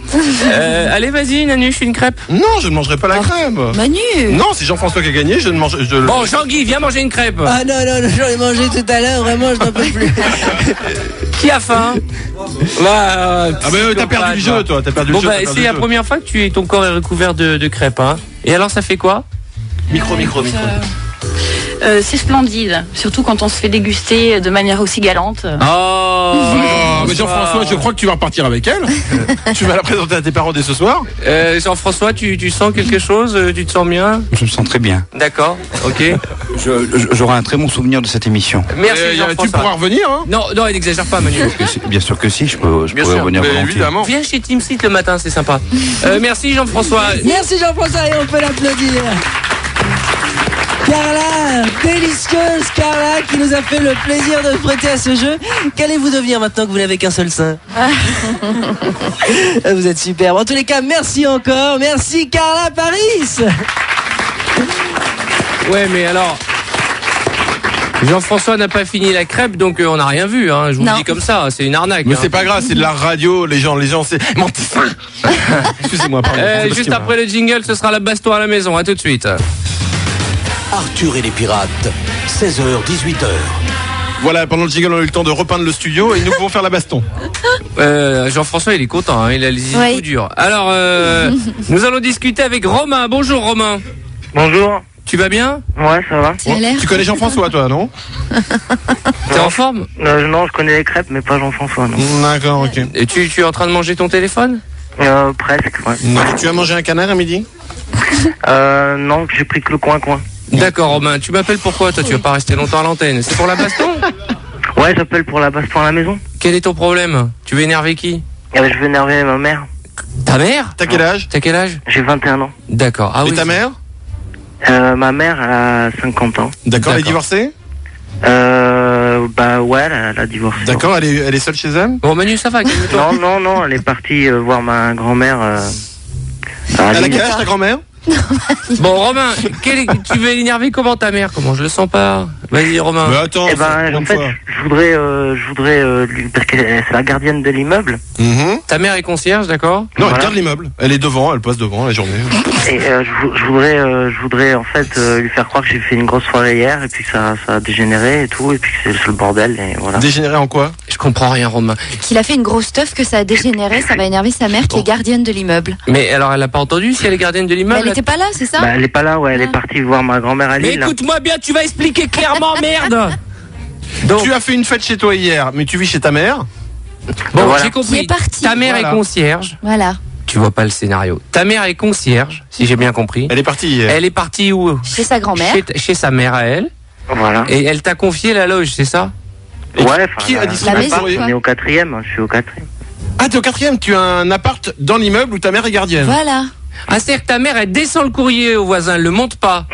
Allez, vas-y, Nanu, je fais une crêpe. Non, je ne mangerai pas la crêpe. Manu. Non, c'est Jean-François qui a gagné, je ne mange. Bon, Jean-Guy, viens manger une crêpe. Ah non, j'en ai mangé tout à l'heure, vraiment, je n'en peux plus. Qui a faim? Ah bah t'as perdu le jeu, toi. T'as perdu le jeu. Bon bah, c'est la première fois que ton corps est recouvert de crêpes, hein. Et alors, ça fait quoi? Micro. C'est splendide, surtout quand on se fait déguster de manière aussi galante. Mais Jean-François, je crois que tu vas repartir avec elle. Tu vas la présenter à tes parents dès ce soir. Jean-François, tu sens quelque chose? Tu te sens bien? Je me sens très bien. D'accord, ok. J'aurai un très bon souvenir de cette émission. Merci Jean-François. Tu pourras revenir, hein? Non, il n'exagère pas, Manu. Bien sûr que si, je pourrais revenir volontiers. Évidemment. Viens chez Team Seat le matin, c'est sympa. Merci Jean-François. Merci Jean-François et on peut l'applaudir. Carla, délicieuse Carla qui nous a fait le plaisir de prêter à ce jeu. Qu'allez-vous devenir maintenant que vous n'avez qu'un seul sein? Vous êtes superbe. En tous les cas, merci encore. Merci Carla Paris. Ouais, mais alors... Jean-François n'a pas fini la crêpe, donc on n'a rien vu, hein. Je vous le dis comme ça, c'est une arnaque. Mais c'est pas grave, c'est de la radio, les gens c'est... Excusez-moi, pardon. Juste après le jingle, ce sera la baston à la maison, à tout de suite. Arthur et les pirates, 16h, 18h. Voilà, pendant le jingle, on a eu le temps de repeindre le studio et nous pouvons faire la baston. Jean-François, il est content, hein, il a les idées tout dures. Alors, nous allons discuter avec Romain. Bonjour Romain. Bonjour. Tu vas bien? Ouais, ça va. Tu connais Jean-François, toi, non? T'es en forme? Non, je connais les crêpes, mais pas Jean-François, non. D'accord, ok. Et tu es en train de manger ton téléphone? Presque, ouais. Tu as mangé un canard à midi? Non, j'ai pris que le coin-coin. D'accord, Romain. Tu m'appelles pourquoi? Toi, tu vas pas rester longtemps à l'antenne. C'est pour la baston? Ouais, j'appelle pour la baston à la maison. Quel est ton problème? Tu veux énerver qui? Je veux énerver ma mère. Ta mère? T'as quel âge? J'ai 21 ans. D'accord. Ah, et oui, ta mère? Ma mère, elle a 50 ans. D'accord, elle est divorcée? Bah ouais, elle a divorcé. D'accord, elle est seule chez elle? Bon, Manu, ça va, calme-toi. Non, elle est partie voir ma grand-mère. Elle a quel âge, ta grand-mère? Bon, Romain, tu veux énerver comment ta mère? Comment je le sens pas? Vas-y, Romain. Mais attends, en fait, je voudrais parce que c'est la gardienne de l'immeuble. Ta mère est concierge, d'accord? Non, elle garde l'immeuble. Elle est devant, elle passe devant la journée. Et je voudrais en fait lui faire croire que j'ai fait une grosse soirée hier et puis que ça a dégénéré et tout et puis que c'est le bordel et voilà. Dégénéré en quoi? Je comprends rien, Romain. Qu'il a fait une grosse teuf, que ça a dégénéré, ça va énerver sa mère qui est gardienne de l'immeuble. Mais alors, elle a pas entendu si elle est gardienne de l'immeuble? Elle était pas là, c'est ça? Bah, elle est pas là, ouais, elle est partie voir ma grand-mère à Lille. Mais écoute-moi bien, tu vas expliquer clairement, merde. Donc, tu as fait une fête chez toi hier, mais tu vis chez ta mère? Bon, voilà. j'ai compris. Ta mère est concierge. Voilà. Tu vois pas le scénario. Ta mère est concierge, si j'ai bien compris. Elle est partie hier. Elle est partie où? Chez sa grand-mère. Chez sa mère à elle. Voilà. Et elle t'a confié la loge, c'est ça? Ouais, qui a distribué la maison, on est au 4e, je suis au 4e. Ah, t'es au 4e, tu as un appart dans l'immeuble où ta mère est gardienne. Voilà. Ah, c'est-à-dire que ta mère, elle descend le courrier au voisin, elle le monte pas.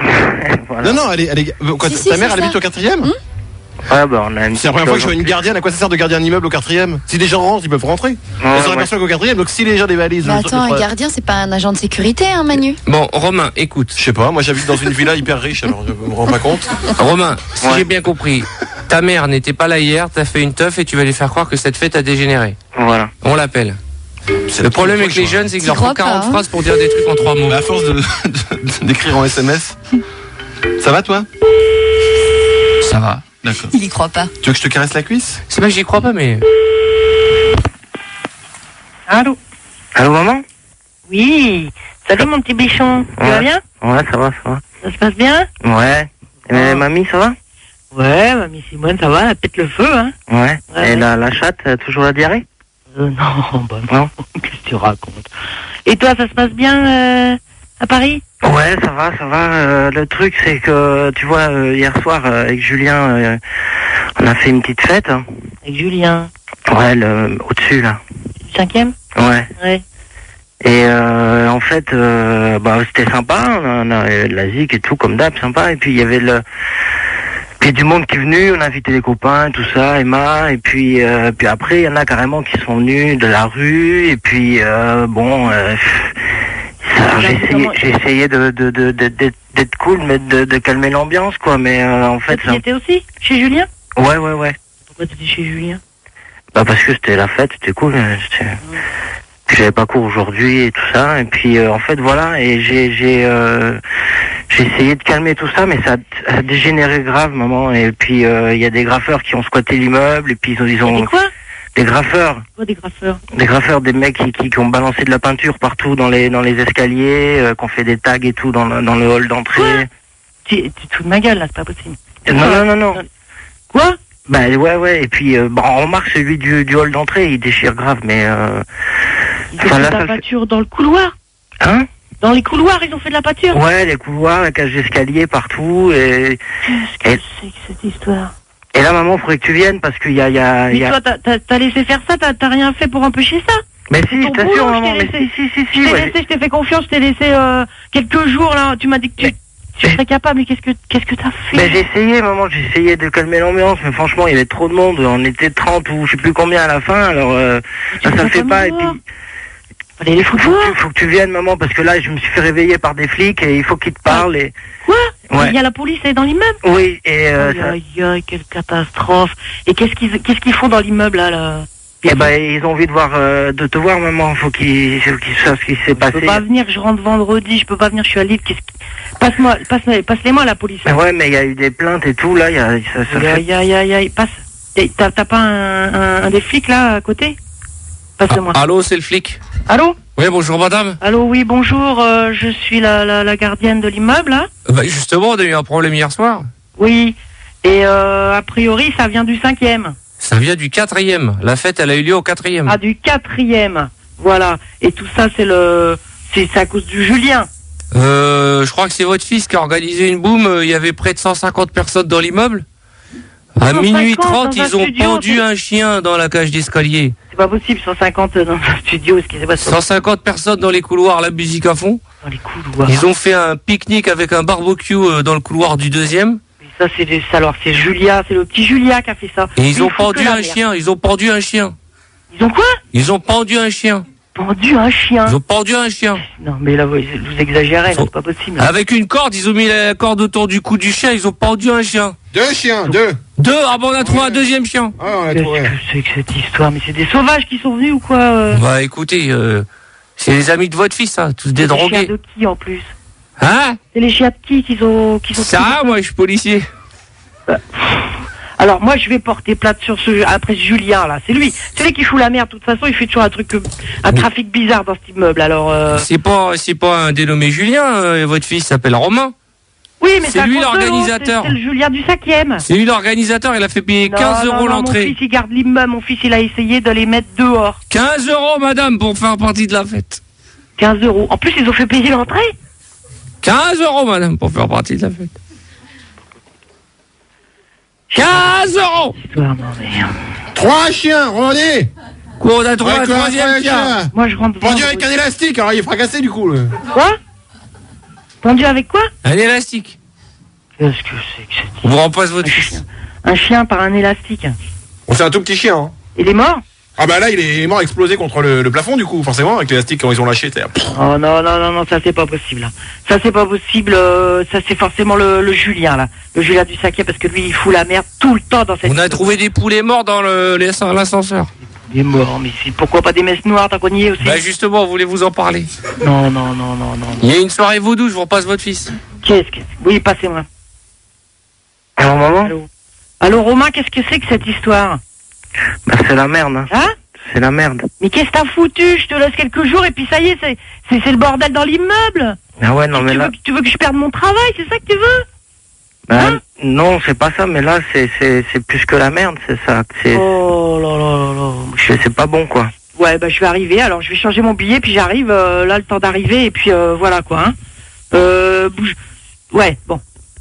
Voilà. Non, elle est quoi, Si, ta mère, elle ça. habite au 4e? Ouais, bah on a une C'est la première fois que je vois une gardienne. À quoi ça sert de garder un immeuble au 4e? Si les gens rentrent, ils peuvent rentrer. Ouais, Elles ont personne qu'au 4e, donc si les gens dévalisent. Mais attends, un gardien, c'est pas un agent de sécurité, hein, Manu? Bon, Romain, écoute. Je sais pas, moi j'habite dans une villa hyper riche, alors je me rends pas compte. Romain, si j'ai bien compris, ta mère n'était pas là hier, t'as fait une teuf et tu vas lui faire croire que cette fête a dégénéré. Voilà. On l'appelle. Le problème avec les jeunes, c'est qu'ils leur font 40 phrases pour dire des trucs en 3 mots. Mais à force d'écrire en SMS. Ça va toi? Ça va. D'accord. Il y croit pas. Tu veux que je te caresse la cuisse? C'est pas que j'y crois pas, mais... Allô, maman? Oui. Salut mon petit bichon. Tu vas bien? Ouais, ça va. Ça se passe bien? Ouais. Et mamie, ça va? Ouais, mamie Simone, ça va, elle pète le feu, hein? Ouais. Et la chatte, toujours la diarrhée? Non, bah non. Qu'est-ce que tu racontes? Et toi, ça se passe bien à Paris? Ouais, ça va. Le truc, c'est que, tu vois, hier soir, avec Julien, on a fait une petite fête. Avec Julien? Ouais, au-dessus, là. 5e? Ouais. Ouais. Et en fait, c'était sympa. On a de la zik et tout, comme d'hab, sympa. Et puis, il y avait puis du monde qui est venu, on a invité les copains et tout ça, Emma, et puis après, il y en a carrément qui sont venus de la rue, et puis, j'ai essayé d'être cool, mais de calmer l'ambiance, quoi, mais en fait... Tu étais aussi chez Julien? Ouais. Pourquoi tu étais chez Julien? Bah parce que c'était la fête, c'était cool, puis j'avais pas cours aujourd'hui et tout ça, et puis en fait voilà, et j'ai essayé de calmer tout ça, mais ça a dégénéré grave, maman, et puis il y a des graffeurs qui ont squatté l'immeuble, et puis ils ont... Des quoi? Des graffeurs. Quoi, des graffeurs? Des graffeurs, des mecs qui ont balancé de la peinture partout dans les escaliers, qui ont fait des tags et tout dans le hall d'entrée. tu te fous de ma gueule, là, c'est pas possible. Non. Quoi? Bah ouais, et puis on remarque celui du hall d'entrée, il déchire grave, mais Ils ont fait de la pâture dans le couloir? Hein? Dans les couloirs, ils ont fait de la pâture? Ouais, les couloirs, la cage d'escalier partout, et... Qu'est-ce que c'est que cette histoire? Et là, maman, faudrait que tu viennes, parce qu'il y a... Mais toi, t'as laissé faire ça, t'as rien fait pour empêcher ça? Mais si, je t'assure, maman, mais si. Je t'ai fait confiance, je t'ai laissé quelques jours, là, tu m'as dit que tu serais capable, mais qu'est-ce que t'as fait? Mais j'ai essayé, maman, j'ai essayé de calmer l'ambiance, mais franchement, il y avait trop de monde, on était 30 ou je sais plus combien à la fin, alors ça le fait pas, et puis... Allez, les foutre. Faut que tu viennes, maman, parce que là, je me suis fait réveiller par des flics, et il faut qu'ils te parlent, et... Quoi? Ouais. Il y a la police, elle est dans l'immeuble? Oui, et... Aïe, quelle catastrophe. Et qu'est-ce qu'ils font dans l'immeuble, là? Eh ben, ils ont envie de te voir, maman. Faut qu'ils sachent ce qui s'est passé. Je peux pas venir, je rentre vendredi, je peux pas venir, je suis à Lille. Passe-les-moi la police. Ouais, mais il y a eu des plaintes et tout, là, Aïe, passe. T'as pas un des flics, là, à côté? Passe-le-moi. Allô, c'est le flic. Allô? Oui, bonjour madame. Allô, oui, bonjour, je suis la gardienne de l'immeuble, là. Bah justement, on a eu un problème hier soir. Oui, et a priori, ça vient du 5e. Ça vient du 4e. La fête, elle a eu lieu au 4e. Ah, du 4e. Voilà. Et tout ça, c'est à cause du Julien. Je crois que c'est votre fils qui a organisé une boum. Il y avait près de 150 personnes dans l'immeuble. À minuit 30, ils ont pendu un chien dans la cage d'escalier. C'est pas possible, 150 dans un studio, ce qui s'est passé. 150 personnes dans les couloirs, la musique à fond. Dans les couloirs. Ils ont fait un pique-nique avec un barbecue dans le couloir du 2e. Ça, c'est Julia, c'est le petit Julia qui a fait ça. Et ils ont pendu un chien, Ils ont quoi? Ils ont pendu un chien. Pendu un chien? Ils ont pendu un chien. Non, mais là, vous exagérez, là, c'est pas possible. Avec une corde, ils ont mis la corde autour du cou du chien, ils ont pendu un chien. Deux chiens. Ah bon, on a trouvé un deuxième chien. Ah, on l'a trouvé. Qu'est-ce que c'est que cette histoire? Mais c'est des sauvages qui sont venus ou quoi? Bah écoutez, c'est les amis de votre fils, hein, tous des drogués. Les chiens de qui en plus? Hein? C'est les chiens de qui sont... Ça, moi je suis policier. Alors moi je vais porter plainte après ce Julien là, c'est lui qui fout la merde. De toute façon il fait toujours un trafic bizarre dans cet immeuble. Alors c'est pas un dénommé Julien, votre fils s'appelle Romain. Oui, mais c'est lui l'organisateur. C'est le Julien du 5e. C'est lui l'organisateur, il a fait payer 15 euros l'entrée. Mon fils il garde l'immeuble, mon fils il a essayé de les mettre dehors. 15 euros madame pour faire partie de la fête. 15 euros. En plus ils ont fait payer l'entrée. 15 euros madame pour faire partie de la fête. 15 euros. 3 chiens, regardez. Quoi, on a trouvé un troisième chien. Moi je rentre. Pendu avec un élastique, alors il est fracassé du coup. Quoi? Pendu avec quoi? Un élastique. Qu'est-ce que c'est que on vous remplace votre fils. Un chien par un élastique. Bon, c'est un tout petit chien. Hein. Il est mort? Ah bah là il est mort explosé contre le plafond du coup, forcément, avec l'élastique quand ils ont lâché. Oh non, ça c'est pas possible. Ça c'est pas possible, ça c'est forcément le Julien là. Le Julien du 5e parce que lui il fout la merde tout le temps dans cette... On a trouvé des poulets morts dans l'ascenseur. Des morts, mais pourquoi pas des messes noires tant qu'on y est aussi? Bah justement, on voulait vous en parler. Non. Il y a une soirée vaudou, je vous repasse votre fils. Oui, passez-moi. Alors maman? Allô Romain, qu'est-ce que c'est que cette histoire? Bah c'est la merde. Hein? C'est la merde. Mais qu'est-ce que t'as foutu? Je te laisse quelques jours et puis ça y est, c'est le bordel dans l'immeuble. Ah ouais, non mais là... Tu veux que je perde mon travail, c'est ça que tu veux? Bah, non, c'est pas ça, mais là c'est plus que la merde, c'est ça. Oh là. C'est pas bon quoi. Ouais, bah je vais arriver, alors je vais changer mon billet, puis j'arrive, là le temps d'arriver, et puis voilà quoi. Bouge. Ouais, bon.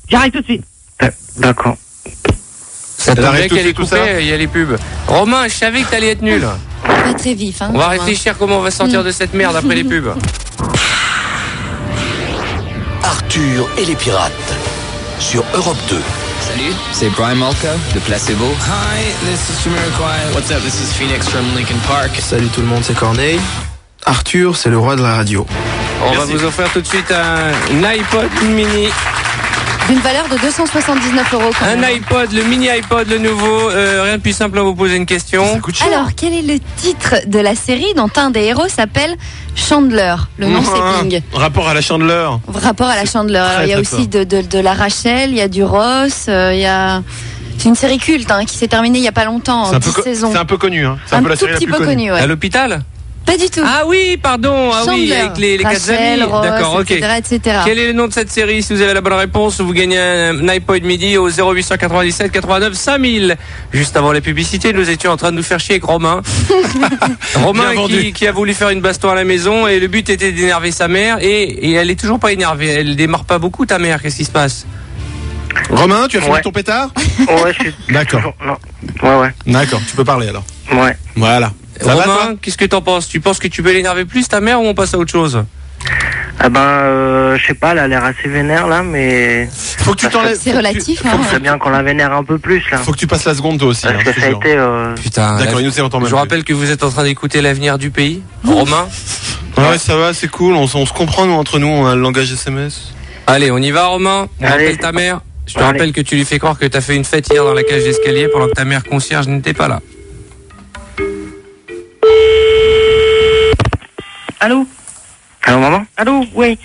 J'arrive tout de suite. D'accord. Ça tombe bien qu'elle est coupée, il y a les pubs. Romain, je savais que t'allais être nul. Pas très vif, hein. On va réfléchir comment on va sortir de cette merde après les pubs. Arthur et les pirates sur Europe 2. Salut, c'est Brian Molko de Placebo. Hi, this is Jamiroquai. What's up, this is Phoenix from Linkin Park. Salut tout le monde, c'est Corneille. Arthur, c'est le roi de la radio. On va vous offrir tout de suite un iPod mini. D'une valeur de 279 €. Un iPod, le mini iPod, le nouveau. Rien de plus simple à vous poser une question. Alors, quel est le titre de la série dont un des héros s'appelle Chandler? Le nom c'est Bing. Rapport à la Chandeleur. Rapport à la Chandler. Alors, il y a aussi de la Rachel, il y a du Ross, il y a... C'est une série culte qui s'est terminée il n'y a pas longtemps, 10 saisons. C'est un peu connu. Hein. C'est un peu la tout série petit la plus peu connue. Ouais. À l'hôpital? Pas du tout. Ah oui, pardon. Ah oui, Chandler, avec les quatre Rachel, amis. Ross, D'accord, ok. etc. Quel est le nom de cette série? Si vous avez la bonne réponse, vous gagnez un iPod midi au 0897 89 5000. Juste avant la publicité, nous étions en train de nous faire chier avec Romain. Romain qui a voulu faire une baston à la maison et le but était d'énerver sa mère et elle est toujours pas énervée. Elle démarre pas beaucoup, ta mère. Qu'est-ce qui se passe? Romain, tu as fini ton pétard? Ouais, je suis. D'accord. Ouais. D'accord, tu peux parler alors. Ouais. Voilà. Ça va, toi? Romain, qu'est-ce que t'en penses? Tu penses que tu peux l'énerver plus, ta mère, ou on passe à autre chose? Ah ben, je sais pas, elle a l'air assez vénère là, mais. Faut que tu t'enlèves. C'est relatif, hein. C'est bien qu'on la vénère un peu plus là. Faut que tu passes la seconde toi aussi. Parce que ça a été. Putain. D'accord, il nous entend même. Je vous rappelle que vous êtes en train d'écouter l'avenir du pays. Romain. Ouais, ça va, c'est cool. On se comprend nous entre nous. On a le langage SMS. Allez, on y va, Romain. On rappelle ta mère. Je te rappelle que tu lui fais croire que t'as fait une fête hier dans la cage d'escalier pendant que ta mère concierge n'était pas là. Allô? Allô, maman? Allô, oui.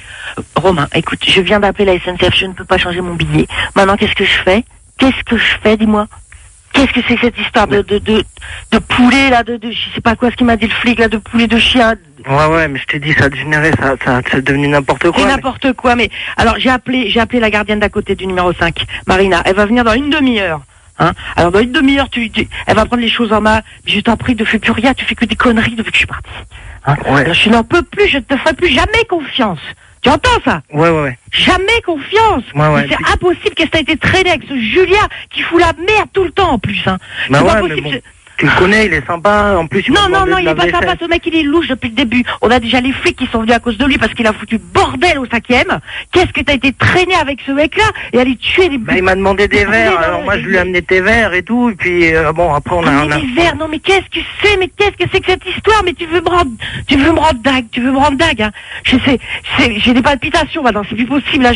Romain, écoute, je viens d'appeler la SNCF, je ne peux pas changer mon billet. Maintenant, qu'est-ce que je fais? Dis-moi. Qu'est-ce que c'est que cette histoire de poulet, là, je sais pas quoi, ce qu'il m'a dit le flic, là, de poulet, de chien? Ouais, mais je t'ai dit, ça a dégénéré, c'est devenu n'importe quoi. C'est n'importe quoi, mais, alors, j'ai appelé la gardienne d'à côté du numéro 5, Marina. Elle va venir dans une demi-heure. Hein? Alors, dans une demi-heure, elle va prendre les choses en main. Je t'en prie, ne fais plus rien, tu fais que des conneries depuis que je suis parti. Hein? Ouais. Alors, je n'en peux plus, je ne te ferai plus jamais confiance. Tu entends ça? Ouais. Jamais confiance. Ouais. C'est impossible que ça ait été traîné avec ce Julien qui fout la merde tout le temps en plus. Hein. Bah c'est pas ouais, possible. mais bon, tu le connais, il est sympa. En plus, il m'a Non, demandé il de est pas laver sympa. Ce mec, il est louche depuis le début. On a déjà les flics qui sont venus à cause de lui parce qu'il a foutu bordel au 5e. Qu'est-ce que t'as été traîné avec ce mec-là et aller tuer les... Bah, il m'a demandé des verres, alors moi je lui ai amené tes verres et tout, et puis bon, après on a... des verres, non mais qu'est-ce que c'est? Mais qu'est-ce que c'est que cette histoire? Mais tu veux me rendre dingue, hein. J'ai des palpitations maintenant, c'est plus possible, là,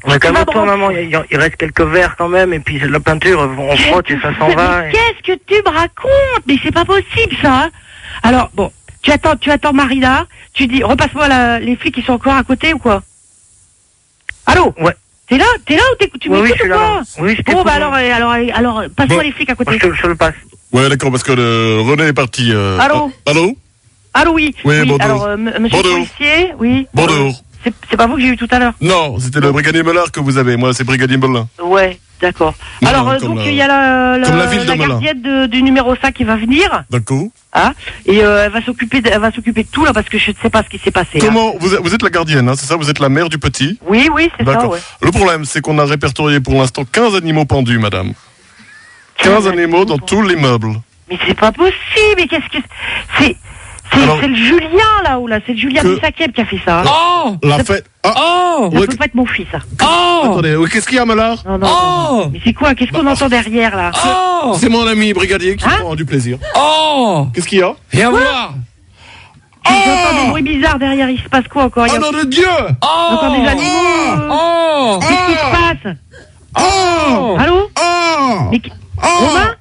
Mais comme toi, maman, il reste quelques verres quand même, et puis la peinture, on frotte et ça s'en va. Mais qu'est-ce que tu me racontes? Mais c'est pas possible, ça, hein. Alors, bon, tu attends Marina, tu dis, repasse-moi les flics qui sont encore à côté ou quoi? Allô? Ouais. T'es là ou tu m'écoutes ou quoi? Oui, je t'écoute. Bon, bah alors, passe-moi les flics à côté. Je le passe. Ouais, d'accord, parce que René est parti. Allô? Allô, oui. Oui, bonjour. Alors, monsieur le policier, oui. Bonjour. C'est pas vous que j'ai eu tout à l'heure? Non, c'était le brigadier Mellard que vous avez. Moi, c'est brigadier Mellard. Ouais, d'accord. Alors, donc, il y a la ville de Melun. gardienne du numéro 5 qui va venir. D'accord. Hein, et elle va s'occuper de tout, là, parce que je ne sais pas ce qui s'est passé. Comment vous êtes la gardienne, hein, c'est ça? Vous êtes la mère du petit? Oui, c'est ça, ouais. Le problème, c'est qu'on a répertorié pour l'instant 15 animaux pendus, madame. 15 animaux dans tout l'immeuble. Mais c'est pas possible, mais qu'est-ce que... C'est le Julien, là-haut, là. C'est le Julien du 5e qui a fait ça. Oh! La fête... Ça peut pas être mon fils, ça. Oh! Attendez, qu'est-ce qu'il y a, Mellard? Non. Mais c'est quoi? Qu'est-ce qu'on entend derrière, là? C'est mon ami brigadier qui prend du plaisir. Oh! Qu'est-ce qu'il y a? Viens voir! J'entends des bruits bizarres derrière, il se passe quoi encore? Oh nom de Dieu! J'entends des animaux. Qu'est-ce qui se passe? Allô? Romain?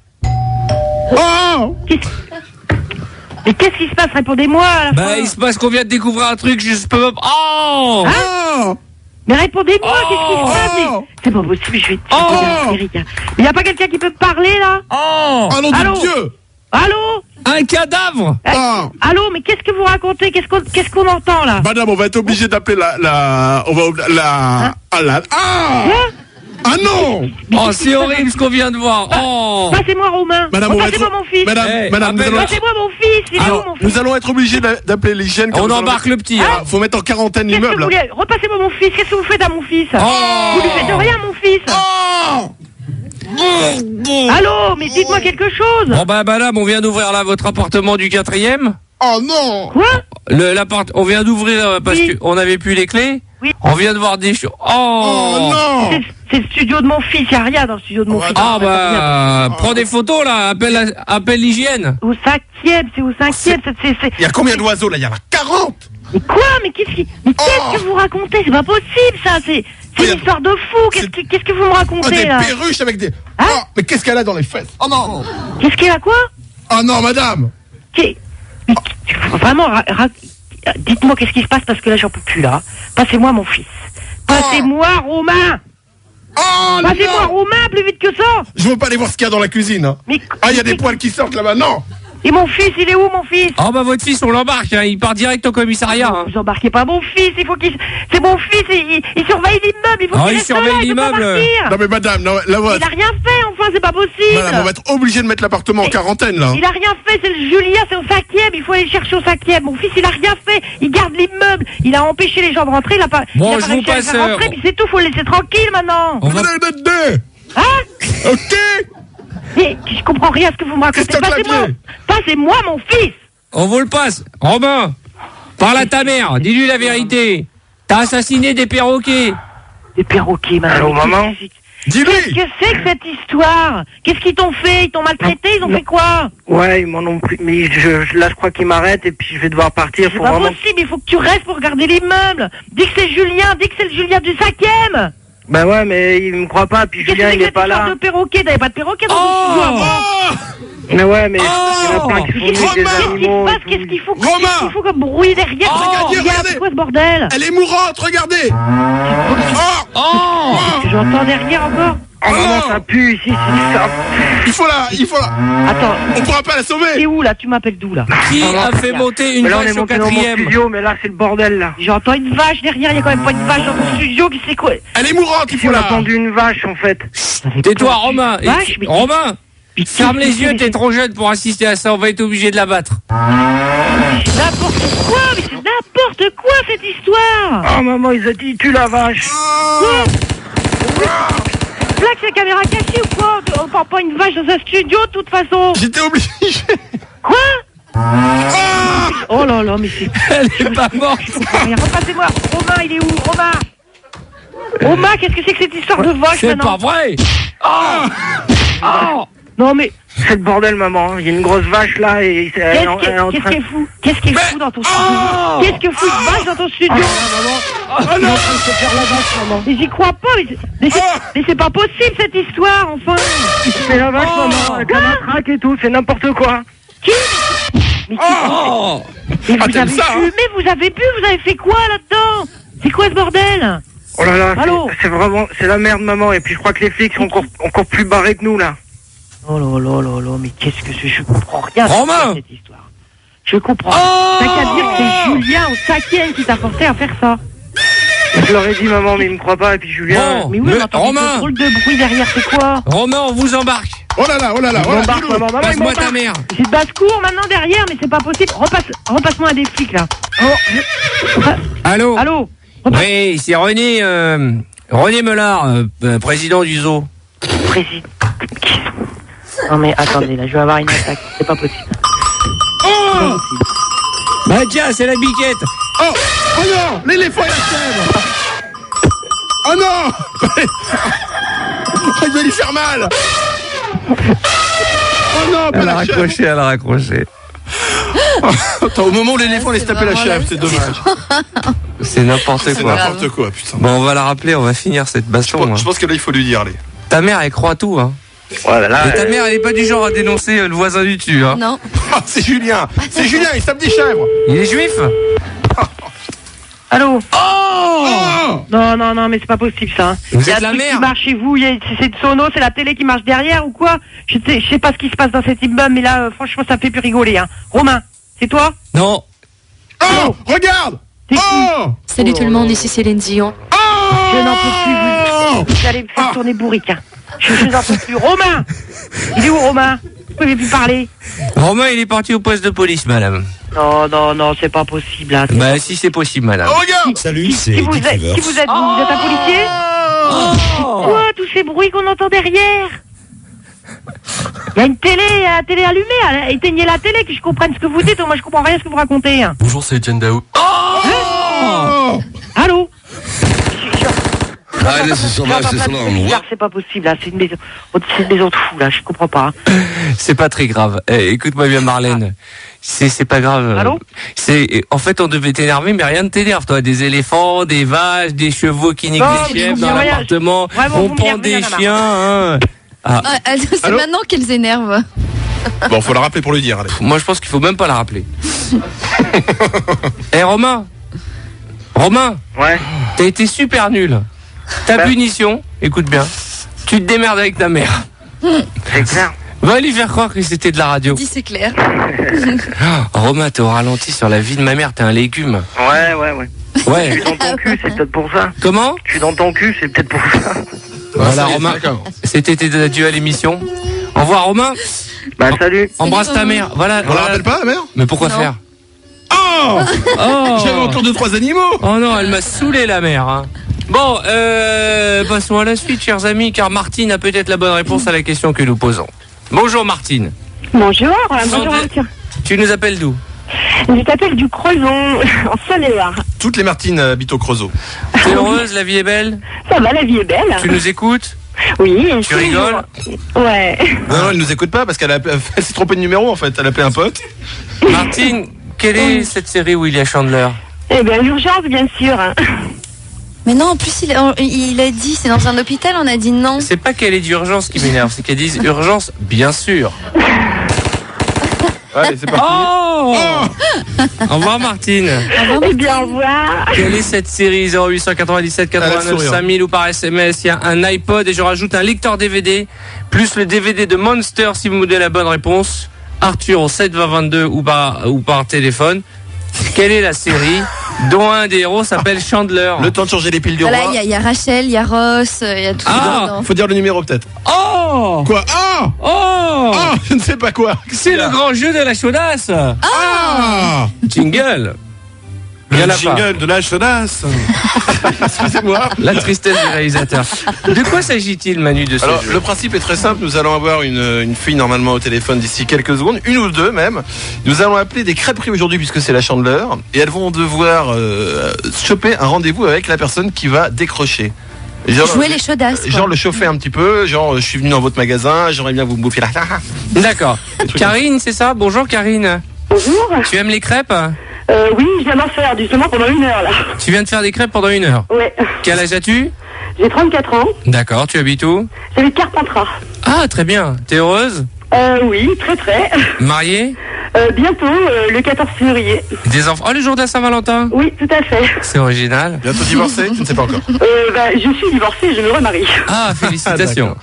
Mais qu'est-ce qui se passe? Répondez-moi à la fin. Il se passe qu'on vient de découvrir un truc, je peux pas... Oh! Mais répondez-moi, qu'est-ce qui se passe? C'est pas possible, je vais il y a pas quelqu'un qui peut me parler, là? Oh nom de Dieu! Allô? Un cadavre! Allô, mais qu'est-ce que vous racontez? Qu'est-ce qu'on entend, là? Madame, on va être obligé d'appeler Ah non! Oh, c'est horrible ce qu'on vient de voir. Oh! Passez-moi Romain. Madame, passez-moi mon fils. Madame, passez-moi mon fils. Il est où, mon fils? nous allons être obligés d'appeler l'hygiène. On embarque le petit. Hein. Faut mettre en quarantaine l'immeuble. Repassez-moi mon fils. Qu'est-ce que vous faites à mon fils? Vous lui faites rien, mon fils. Allô, mais dites-moi quelque chose. Bon madame, on vient d'ouvrir là votre appartement du 4e. Oh non! Quoi? On vient d'ouvrir parce qu'on n'avait plus les clés. Oui. On vient de voir des choses. Oh non! C'est le studio de mon fils, il n'y a rien dans le studio de mon fils. Prends des photos là, appelle l'hygiène. Au 5e, c'est au 5e. Il y a combien d'oiseaux là? Il y en a 40! Mais quoi? Mais qu'est-ce que vous racontez? C'est pas possible ça, c'est une histoire de fou. Qu'est-ce que vous me racontez là? Des perruches avec des... mais qu'est-ce qu'elle a dans les fesses? Oh non! Qu'est-ce qu'elle a quoi? Oh non, madame! Vraiment, dites-moi qu'est-ce qui se passe parce que là j'en peux plus là. Passez-moi mon fils. Passez-moi Romain. Passez-moi Romain plus vite que ça. Je veux pas aller voir ce qu'il y a dans la cuisine. Hein. Il y a des poils qui sortent là-bas, non. Et mon fils, il est où, mon fils? Oh bah votre fils, on l'embarque, hein. Il part direct au commissariat. Hein. Vous embarquez pas mon fils, il faut qu'il... C'est mon fils, il surveille l'immeuble, il faut qu'il il reste là, surveille il peut pas l'immeuble. partir. Non mais madame, non, là, Il a rien fait, enfin, c'est pas possible. madame, on va être obligé de mettre l'appartement en quarantaine là. Il a rien fait, c'est le Julia, c'est au 5e, il faut aller le chercher au 5e. Mon fils, il a rien fait, il garde l'immeuble, il a empêché les gens de rentrer, il a pas, Bon, il a je pas vous réussi à les passe, faire rentrer, puis c'est tout, faut le laisser tranquille maintenant. On va... Hein? Ok. Mais je comprends rien à ce que vous me racontez. Passez-moi mon fils. On vous le passe. Romain, parle à ta mère, dis-lui la vérité. T'as assassiné des perroquets. Des perroquets, maman. Allô, maman? Dis-lui. Qu'est-ce que c'est que cette histoire? Qu'est-ce qu'ils t'ont fait? Ils t'ont maltraité? Ils ont fait quoi? Ouais, ils m'en ont pris. Mais là, je crois qu'ils m'arrêtent et puis je vais devoir partir. C'est pas possible, il faut que tu restes pour regarder l'immeuble. Dis que c'est Julien, dis que c'est le Julien du 5e. Bah ouais, mais il me croit pas, puis Julien, il est pas là. De perroquet, t'avais pas de perroquet dans ton studio avant. Mais ouais, mais il y en a plein qui font des animaux. Qu'est-ce qu'il faut comme bruit derrière? Regarde, c'est quoi ce bordel? Elle est mourante, regardez. J'entends derrière encore. Oh non, ça pue ici, ça. Il faut la. Attends. On pourra pas la sauver. T'es où là? Tu m'appelles d'où là? Qui a fait monter une vache au 4e? Studio, mais là c'est le bordel là. J'entends une vache derrière, il y a quand même pas une vache dans ton studio, qui c'est quoi? Elle est mourante, il faut On la. a entendu une vache en fait. Tais-toi, Romain. Romain, Qu'est-ce ferme les que yeux, c'est t'es trop jeune pour assister à ça, on va être obligé de la battre. N'importe quoi, mais c'est n'importe quoi cette histoire. Oh maman, ils ont dit tue la vache. Là que c'est caméra cachée ou quoi? On prend pas une vache dans un studio de toute façon. J'étais obligé. Quoi? Oh là là, mais c'est... Elle est pas morte. Repassez-moi. Romain, il est où? Romain, qu'est-ce que c'est que cette histoire de vache C'est maintenant? pas vrai. Non mais... C'est le bordel maman, il y a une grosse vache là et Qu'est-ce qui est fou? Qu'est-ce qui est fou dans ton studio? Qu'est-ce que fout une vache dans ton studio? Oh non. Mais j'y crois pas, mais c'est pas possible cette histoire, enfin. C'est la vache maman, avec la matraque et tout, c'est n'importe quoi. Qui? Mais vous avez fumé, vous avez bu, vous avez fait quoi là-dedans? C'est quoi ce bordel? Oh là là, Allô? c'est la merde maman, et puis je crois que les flics sont encore plus barrés que nous là. Oh là là là là, mais qu'est-ce que c'est? Je comprends rien Romain! à cette histoire. Je comprends. T'as qu'à dire que c'est Julien au 5e qui t'a forcé à faire ça. Je leur ai dit maman, mais ils me croient pas, et puis Julien... Bon, Mais oui, on entend Romain! des drôles de bruit derrière, c'est quoi? Romain, on vous embarque. Oh là là. Passe-moi ta mère. J'ai de basse-cour maintenant derrière, mais c'est pas possible. Repasse-moi un des flics là. Allô? Allô? Oui, c'est René Melard, président du zoo. Président. Non mais attendez, là, je vais avoir une attaque. C'est pas possible. Oh! Bah tiens, c'est la biquette. Oh non, l'éléphant et la chèvre. Oh non. Il va lui faire mal. Oh non, pas la chèvre. Elle a raccroché. Attends, au moment où l'éléphant laisse taper la chèvre, c'est dommage. C'est n'importe C'est quoi. n'importe quoi, putain. Bon, on va la rappeler, on va finir cette baston. Je pense que là, il faut lui dire, allez. Ta mère, elle croit tout, hein. Voilà, Mais ta mère, elle est pas du genre à dénoncer le voisin du dessus, hein. Non. Ah, c'est Julien. C'est Julien, il tape des chèvres. Il est juif? Allô? Oh Non, mais c'est pas possible ça. Vous Il y a êtes un la truc mère. qui marche chez vous, c'est de sono, c'est la télé qui marche derrière ou quoi? Je sais pas ce qui se passe dans cet immeuble, mais là, franchement, ça me fait plus rigoler. Hein. Romain, c'est toi? Non. Oh, regarde. Oh. Salut tout le monde, ici Céline Dion. Je n'en peux plus, vous allez me faire tourner bourrique. Hein. Je n'en peux plus. Romain! Il est où Romain? Vous pouvez plus parler. Romain, il est parti au poste de police, madame. Non, c'est pas possible. Là. Bah si, c'est possible, madame. Oh, regarde. Salut, c'est Si vous êtes un policier? Quoi, tous ces bruits qu'on entend derrière? Il y a une télé, la télé allumée. Éteignez la télé, que je comprenne ce que vous dites. Moi, je comprends rien à ce que vous racontez. Hein. Bonjour, c'est Etienne Daou. Allô? Allez, c'est sur là, C'est pas possible, là. C'est une maison de fou, là. Je comprends pas. Hein. C'est pas très grave. Écoute-moi bien, Marlène. C'est pas grave. Allô? En fait, on devait t'énerver, mais rien ne t'énerve, toi. Des éléphants, des vaches, des chevaux qui niquent des chèvres dans l'appartement. On prend des chiens, hein. Ah, c'est Allô? maintenant qu'elles énervent. Bon, faut la rappeler pour lui dire, allez. Moi, je pense qu'il faut même pas la rappeler. Romain. Ouais. T'as été super nul. Ta punition, écoute bien, tu te démerdes avec ta mère. C'est clair. Va lui faire croire que c'était de la radio. Dis, c'est clair. Romain, t'es au ralenti sur la vie de ma mère, t'es un légume. Ouais. Ouais. Je suis dans ton cul, c'est peut-être pour ça. Comment? Je suis dans ton cul, c'est peut-être pour ça. Voilà, Romain. C'était tes adieux à l'émission. Au revoir, Romain. Bah, salut. Embrasse ta mère. Voilà. On la rappelle pas, la mère? Mais pourquoi faire? Oh, j'avais encore 2-3 animaux. Oh non, elle m'a saoulé, la mère. Hein. Bon, passons à la suite, chers amis, car Martine a peut-être la bonne réponse à la question que nous posons. Bonjour, Martine. Bonjour, bonjour Arthur. Tu nous appelles d'où? Je t'appelle du Crozon, en Saône-et-Loire. Toutes les Martines habitent au Creusot. T'es heureuse, la vie est belle? Ça va, la vie est belle. Tu nous écoutes? Oui. Tu rigoles? Ouais. Non, elle nous écoute pas parce elle s'est trompée de numéro en fait. Elle a appelé un pote. Martine, quelle est cette série où il y a Chandler? Eh bien, l'urgence, bien sûr. Mais non, en plus, il a dit, c'est dans un hôpital, on a dit non. C'est pas qu'elle est d'urgence qui m'énerve, c'est qu'elle dise urgence, bien sûr. Allez, c'est parti. Oh, Au revoir, Martine. Eh bien, au revoir. Quelle est cette série? 0897 89 5000 ou par SMS? Il y a un iPod et je rajoute un lecteur DVD plus le DVD de Monster si vous me donnez la bonne réponse. Arthur au 72022 ou par téléphone. Quelle est la série dont un des héros s'appelle Chandler? Le temps de changer les piles du roi. Voilà, il y a Rachel, il y a Ross, il y a tout dedans. Faut dire le numéro peut-être. Oh! Quoi? Je ne sais pas quoi. C'est le grand jeu de la chaudasse. Jingle. Le jingle de la chaudasse. Excusez-moi. La tristesse du réalisateur. De quoi s'agit-il, Manu, de ce Alors, jeu? le principe est très simple. Nous allons avoir une fille normalement au téléphone d'ici quelques secondes, une ou deux même. Nous allons appeler des crêperies aujourd'hui puisque c'est la Chandler. Et elles vont devoir choper un rendez-vous avec la personne qui va décrocher. Jouer les chaudasses. Genre le chauffer un petit peu. Genre, je suis venu dans votre magasin, j'aimerais bien vous me bouffer là. D'accord. Karine, c'est ça? Bonjour, Karine. Bonjour. Tu aimes les crêpes? Oui, je viens d'en faire justement pendant 1 heure là. Tu viens de faire des crêpes pendant 1 heure? Ouais. Quel âge as-tu? J'ai 34 ans. D'accord, tu habites où? J'habite Carpentras. Ah, très bien. T'es heureuse? Oui, très très. Mariée? Bientôt, le 14 février. Des enfants? Oh, le jour de la Saint-Valentin? Oui, tout à fait. C'est original. Bientôt divorcée? Je ne sais pas encore. Je suis divorcée, je me remarie. Ah, félicitations.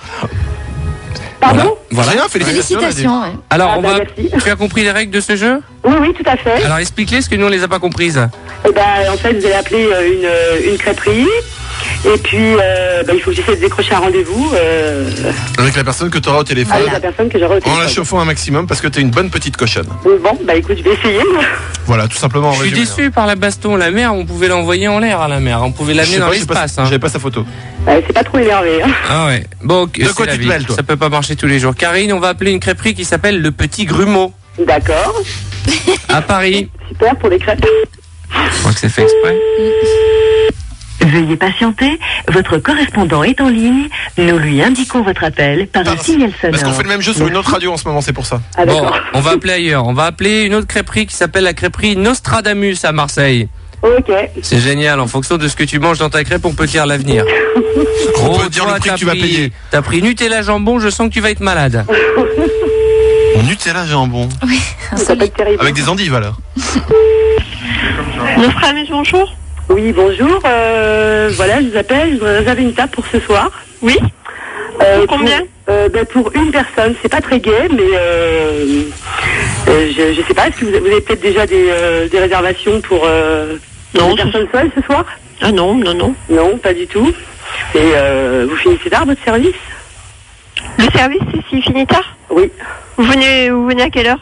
Pardon? Voilà. Rien, félicitations. Ouais. Alors, merci. tu as compris les règles de ce jeu? Oui, tout à fait. Alors, explique-les, parce que nous, on les a pas comprises. En fait, vous allez appeler une crêperie. Et puis, il faut que j'essaie de décrocher un rendez-vous. Avec la personne que tu auras au téléphone. Avec la personne que j'aurai au téléphone. En la chauffant un maximum parce que tu es une bonne petite cochonne. Bon, écoute, je vais essayer. Voilà, tout simplement en Je suis résumé. déçu par la baston. La mer, on pouvait l'envoyer en l'air à la mer. On pouvait l'amener dans l'espace. J'avais pas sa photo. C'est pas trop énervé. Hein. Ah ouais. Bon, De quoi c'est la tu te vie. mêles, toi? Ça peut pas marcher tous les jours. Karine, on va appeler une crêperie qui s'appelle Le Petit Grumeau. D'accord. À Paris. Super pour les crêpes. Je crois que c'est fait exprès. Veuillez patienter, votre correspondant est en ligne. Nous lui indiquons votre appel par un signal sonore. Parce qu'on fait le même jeu sur une autre radio en ce moment, c'est pour ça. Bon, on va appeler ailleurs. On va appeler une autre crêperie qui s'appelle la crêperie Nostradamus à Marseille. Ok. C'est génial. En fonction de ce que tu manges dans ta crêpe, on peut te dire l'avenir. On peut dire le prix que tu vas payer. T'as pris Nutella jambon, je sens que tu vas être malade. Nutella jambon. Oui, ça peut être terrible. Avec des endives alors. Nostradamus, bonjour. Oui, bonjour. Voilà, je vous appelle. Je voudrais réserver une table pour ce soir. Oui. Combien pour une personne. C'est pas très gai, mais je sais pas. Est-ce que vous avez peut-être déjà des réservations pour une personne seule ce soir? Ah non. Non, pas du tout. Et vous finissez tard votre service? Le service, s'il finit tard? Oui. Vous venez à quelle heure?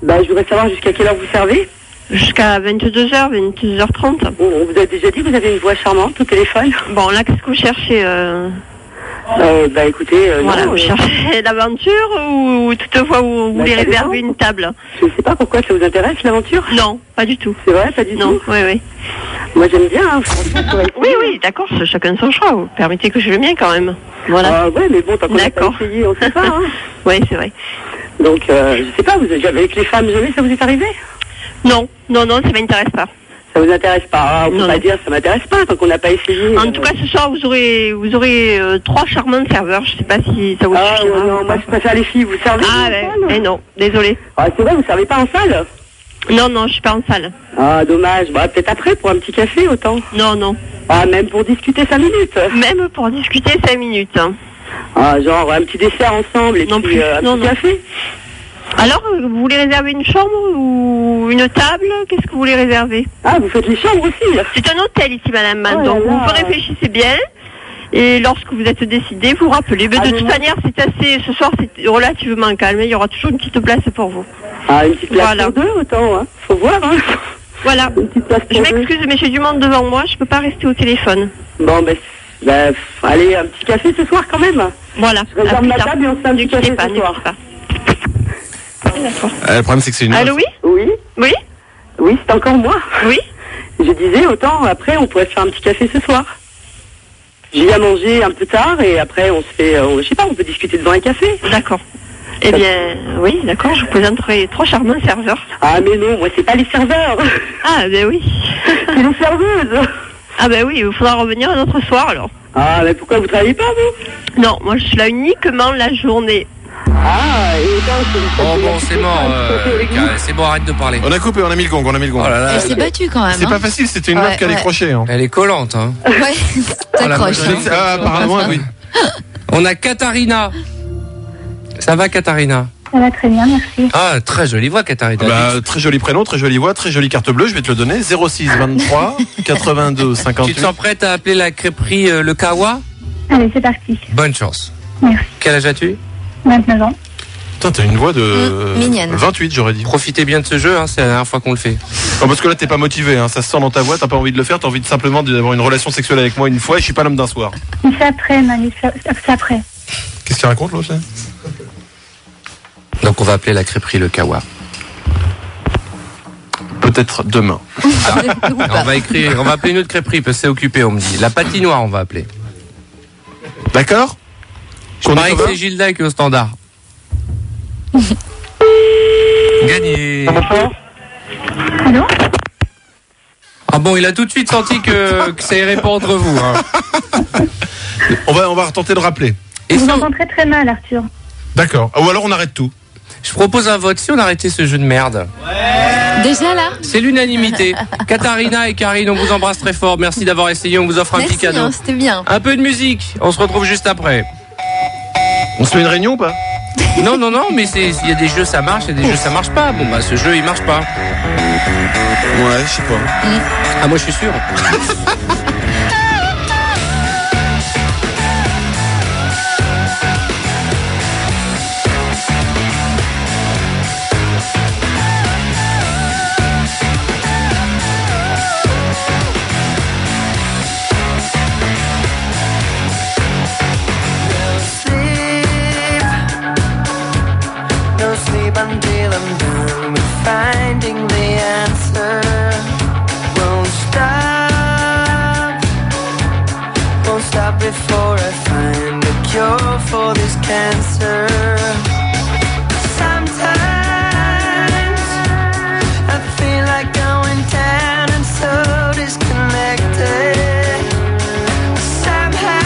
Je voudrais savoir jusqu'à quelle heure vous servez. Jusqu'à 22h, 22h30. Vous avez déjà dit que vous avez une voix charmante au téléphone. Bon, là, qu'est-ce que vous cherchez écoutez, voilà, vous cherchez l'aventure ou toutefois vous voulez réserver une table? Je ne sais pas pourquoi ça vous intéresse l'aventure. Non, pas du tout. C'est vrai, pas du tout. Non, oui. Moi j'aime bien, hein, franchement. Oui, d'accord, chacun son choix. Vous permettez que je le mien quand même. Voilà. Ah ouais, mais bon, tant qu'on n'a pas essayé, on ne sait pas. Hein. Oui, c'est vrai. Donc, je sais pas, avec les femmes jamais, ça vous est arrivé? Non, ça m'intéresse pas. Ça vous intéresse pas? On peut pas dire ça m'intéresse pas tant qu'on n'a pas essayé. En tout cas, ce soir, vous aurez 3 charmants serveurs. Je sais pas si ça vous suffira. Non, moi je préfère les filles. Vous servez en salle? Non, désolé. Ah, c'est vrai, vous servez pas en salle? Non, je suis pas en salle. Ah, dommage. Peut-être après pour un petit café autant. Non. Ah, même pour discuter 5 minutes. Même pour discuter 5 minutes. Genre un petit dessert ensemble et puis un petit café. Alors, vous voulez réserver une chambre ou une table? Qu'est-ce que vous voulez réserver? Ah, vous faites les chambres aussi? C'est un hôtel ici, madame. Oh Donc, là là. vous réfléchissez bien. Et lorsque vous êtes décidé, vous rappelez. Mais de toute manière, c'est assez. Ce soir, c'est relativement calme. Il y aura toujours une petite place pour vous. Ah, une petite place pour deux, autant, hein. Faut voir, hein. Voilà. Je m'excuse, mais j'ai du monde devant moi. Je peux pas rester au téléphone. Bon, allez, un petit café ce soir quand même. Voilà. Je réserve ma table et on se fait un petit café ce soir. Le problème, c'est que c'est une. Allô, oui? Oui. Oui? Oui, c'est encore moi. Oui. Je disais, autant après, on pourrait se faire un petit café ce soir. J'y viens manger un peu tard et après, on se fait, je sais pas, on peut discuter devant un café. D'accord. Eh bien, oui, d'accord, je vous présenterai 3 charmants serveurs. Ah, mais non, moi, c'est pas les serveurs. Ah, ben oui. C'est les serveuses. Ah, ben oui, il faudra revenir un autre soir, alors. Ah, mais pourquoi vous travaillez pas, vous? Non, moi, je suis là uniquement la journée. Ah, et Bon, c'est mort, c'est bon, arrête de parler. On a coupé, on a mis le gong, Oh là là. Elle s'est battue quand même. C'est pas facile, c'était une meuf qui a décroché. Hein. Elle est collante, hein. Ouais, t'accroches. Apparemment, oui. On a Katharina. Ça va, Katharina? Ça va très bien, merci. Ah, très jolie voix, Katharina. Très joli prénom, très jolie voix, très jolie carte bleue, je vais te le donner. 06 23 82 58. Tu te sens prête à appeler la crêperie le Kawa? Allez, c'est parti. Bonne chance. Merci. Quel âge as-tu? 29 ans. Putain, t'as une voix de mignonne. 28, j'aurais dit. Profitez bien de ce jeu, hein, c'est la dernière fois qu'on le fait. Non, parce que là, t'es pas motivé, hein, ça se sent dans ta voix, t'as pas envie de le faire, t'as envie simplement d'avoir une relation sexuelle avec moi une fois et je suis pas l'homme d'un soir. Mais c'est après, Manu, c'est après. Qu'est-ce qu'il raconte, l'autre? Donc on va appeler la crêperie le Kawa. Peut-être demain. On va appeler une autre crêperie parce que c'est occupé, on me dit. La patinoire, on va appeler. D'accord? Je parie que c'est Gilda qui est au standard. Gagné. Allô? Ah bon, il a tout de suite senti que ça irait pas entre vous. Hein. On va retenter de rappeler. Je vous entends très très mal, Arthur. D'accord. Ou alors on arrête tout. Je propose un vote si on arrêtait ce jeu de merde. Déjà là? C'est l'unanimité. Katharina et Karine, on vous embrasse très fort. Merci d'avoir essayé. On vous offre un petit cadeau. Hein, c'était bien. Un peu de musique. On se retrouve juste après. On se fait une réunion ou pas? Non, mais il y a des jeux ça marche, il y a des jeux ça marche pas. Bon bah ce jeu il marche pas. Ouais, je sais pas. Ah moi je suis sûr. No sleep until I'm done with finding the answer. Won't stop before I find a cure for this cancer. Sometimes I feel like going down and so disconnected. Somehow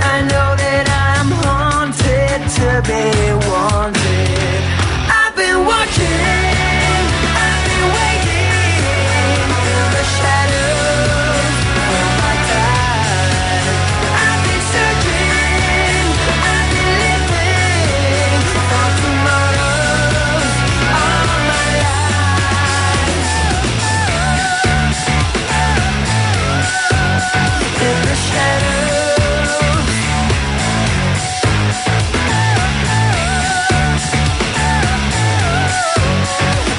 I know that I'm haunted to be wanted. I've been watching, I've been waiting in the shadows of my time. I've been searching, I've been living for tomorrows all my life. In the shadows.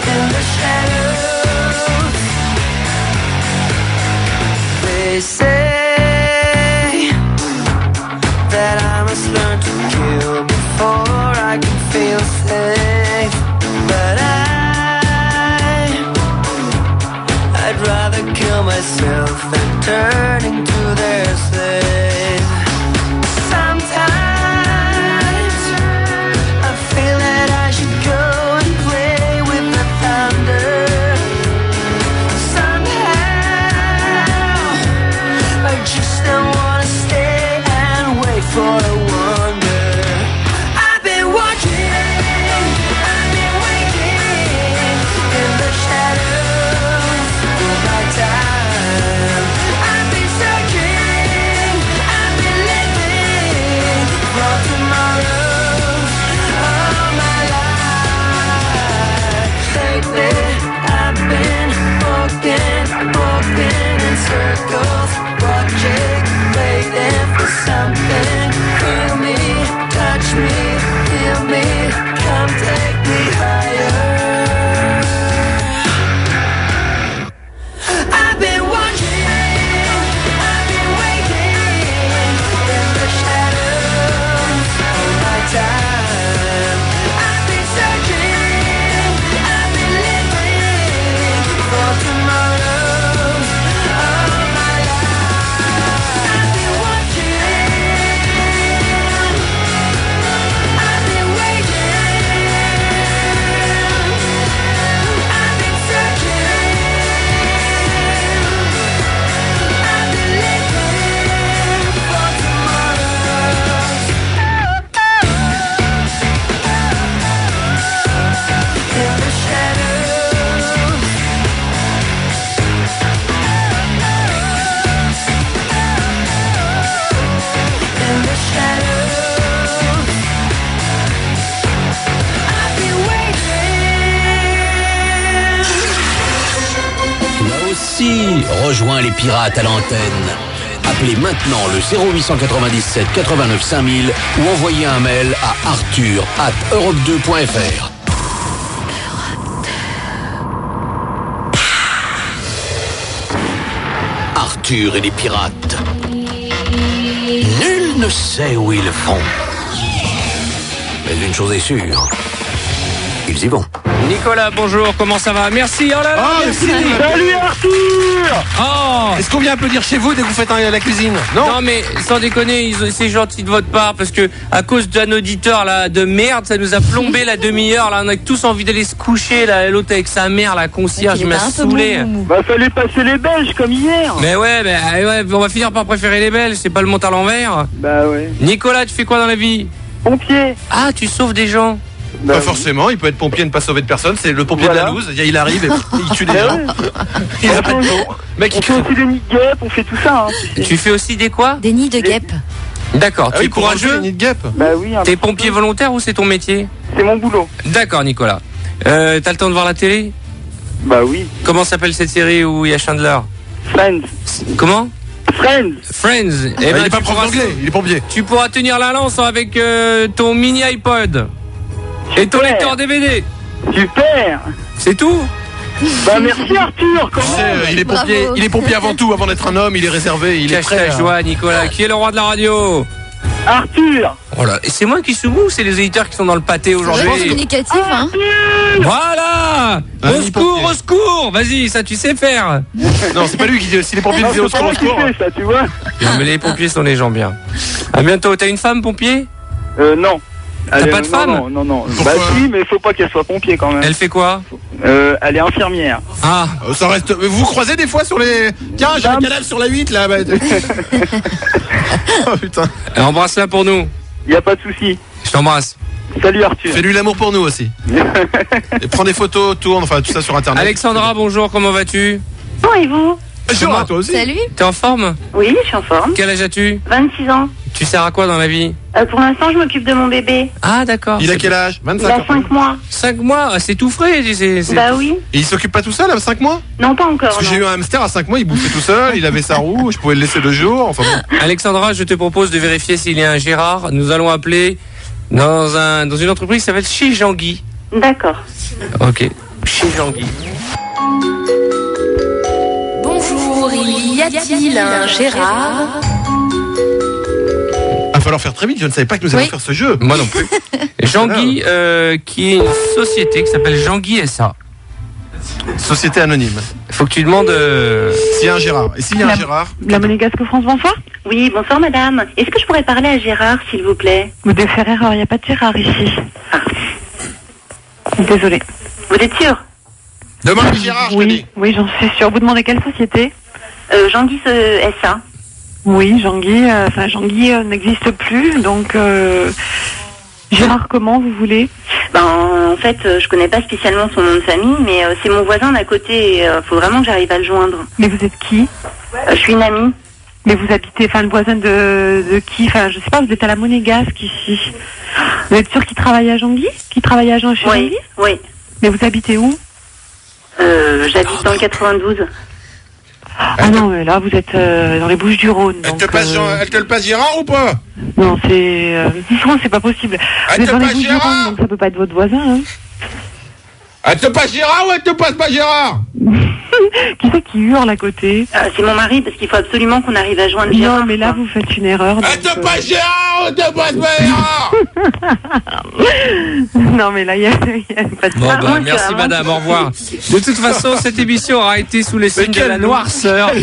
In the shadows, they say that I must learn to kill before I can feel safe. But I'd rather kill myself than turn into their slave. Sometimes I feel that I should go and play with the thunder. Somehow I just don't wanna stay and wait for a wonder. I've been watching, I've been waiting in the shadows of my time. I've been searching. aussi, rejoins les pirates à l'antenne. Appelez maintenant le 0897 89 5000 ou envoyez un mail à arthur@europe2.fr. Arthur et les pirates. Nul ne sait où ils vont. Mais une chose est sûre, ils y vont. Nicolas, bonjour, comment ça va? Merci, oh là là, merci. Salut Arthur. Oh. Est-ce qu'on vient applaudir chez vous dès que vous faites la cuisine? Non mais sans déconner, c'est gentil de votre part parce que à cause d'un auditeur là de merde, ça nous a plombé la demi-heure là, on a tous envie d'aller se coucher là, l'autre avec sa mère, la concierge, il m'a saoulé. Bah fallait passer les Belges comme hier. Mais ouais, on va finir par préférer les Belges, c'est pas le monte à l'envers. Bah ouais. Nicolas, tu fais quoi dans la vie? Pompier. Ah, tu sauves des gens? Pas forcément, il peut être pompier et ne pas sauver de personne, c'est le pompier de la loose, il arrive et il tue des gens. Il a pas de mots. On fait aussi des nids de guêpes, on fait tout ça. Tu fais aussi des quoi? Des nids de guêpes. D'accord, tu es courageux? Nids de guêpes. Bah oui. T'es pompier volontaire ou c'est ton métier? C'est mon boulot. D'accord Nicolas. T'as le temps de voir la télé? Bah oui. Comment s'appelle cette série où il y a Chandler? Friends. Comment? Friends. Friends. Il est pas prof d'anglais, il est pompier. Tu pourras tenir la lance avec ton mini iPod. Et ton lecteur DVD. Super. C'est tout? Bah merci Arthur. Il est pompier avant tout, avant d'être un homme, il est réservé, il est Cache prêt. ta joie Nicolas, qui est le roi de la radio? Arthur. Voilà. Et c'est moi qui suis mou ou c'est les éditeurs qui sont dans le pâté aujourd'hui? C'est communicatif, hein. Voilà. Au secours, au secours. Vas-y, ça tu sais faire. Non, c'est pas lui qui dit, si les pompiers disaient au secours, au secours. Ça, tu vois. Non mais les pompiers sont des gens bien. À bientôt. T'as une femme pompier? Non. T'as pas de femme? Non. Bah si, mais faut pas qu'elle soit pompier quand même. Elle fait quoi? Elle est infirmière. Ah, ça reste. Vous vous croisez des fois sur les. Tiens, j'ai un cadavre sur la 8 là. Oh putain. Embrasse-la pour nous. Y a pas de souci. Je t'embrasse. Salut Arthur. Fais-lui l'amour pour nous aussi. Et prends des photos, tourne, enfin tout ça sur internet. Alexandra, bonjour, comment vas-tu? Bon, et vous? Bonjour à toi aussi. Salut. T'es en forme? Oui, je suis en forme. Quel âge as-tu? 26 ans. Tu sers à quoi dans la vie? Pour l'instant, je m'occupe de mon bébé. Ah d'accord. Il a quel âge? 25 Il a ans. 5 mois. 5 mois, c'est tout frais. Bah oui. Et il s'occupe pas tout seul à 5 mois? Non, pas encore. Parce que j'ai eu un hamster à 5 mois, il bouffait tout seul, il avait sa roue, je pouvais le laisser 2 jours. Enfin bon. Alexandra, je te propose de vérifier s'il y a un Gérard. Nous allons appeler dans une entreprise qui s'appelle Chez Jean-Guy. D'accord. Ok. Chez Jean-Guy. Bonjour, y a-t-il un Gérard? Il va falloir faire très vite, je ne savais pas que nous allions faire ce jeu. Moi non plus. Jean-Guy, qui est une société qui s'appelle Jean-Guy SA. Société anonyme. Faut que tu demandes s'il y a un Gérard. Et s'il y a un Gérard? La Monégasque France, bonsoir. Oui, bonsoir madame. Est-ce que je pourrais parler à Gérard, s'il vous plaît? Vous devez faire erreur, il n'y a pas de Gérard ici. Désolée. Vous êtes sûr? Demande Gérard, je te dis. Oui, j'en suis sûre. Vous demandez quelle société? Jean-Guy SA. Oui, Jean-Guy, Jean-Guy n'existe plus, donc Gérard comment vous voulez? En fait, je connais pas spécialement son nom de famille, mais c'est mon voisin d'à côté et faut vraiment que j'arrive à le joindre. Mais vous êtes qui? Je suis une amie. Mais vous habitez, le voisin de qui? Je sais pas, vous êtes à la Monégasque ici. Vous êtes sûr qu'il travaille à Jean-Guy? Qu'il travaille à Jean-Guy? Oui. Mais vous habitez où? J'habite dans le 92. Ah non, mais là, vous êtes dans les Bouches-du-Rhône. Elle te le passe Gérard ou pas? Non, c'est pas possible. Vous êtes dans les Bouches-du-Rhône, donc ça peut pas être votre voisin, hein. Elle te passe Gérard ou elle te passe pas Gérard? Qui c'est qui hurle à côté? C'est mon mari, parce qu'il faut absolument qu'on arrive à joindre Gérard. Non, mais là, vous faites une erreur. Elle te passe Gérard ou elle te passe pas Gérard? Non, mais là, il y a pas de... Bon, merci madame, au revoir. De toute façon, cette émission aura été sous les signes de la noirceur.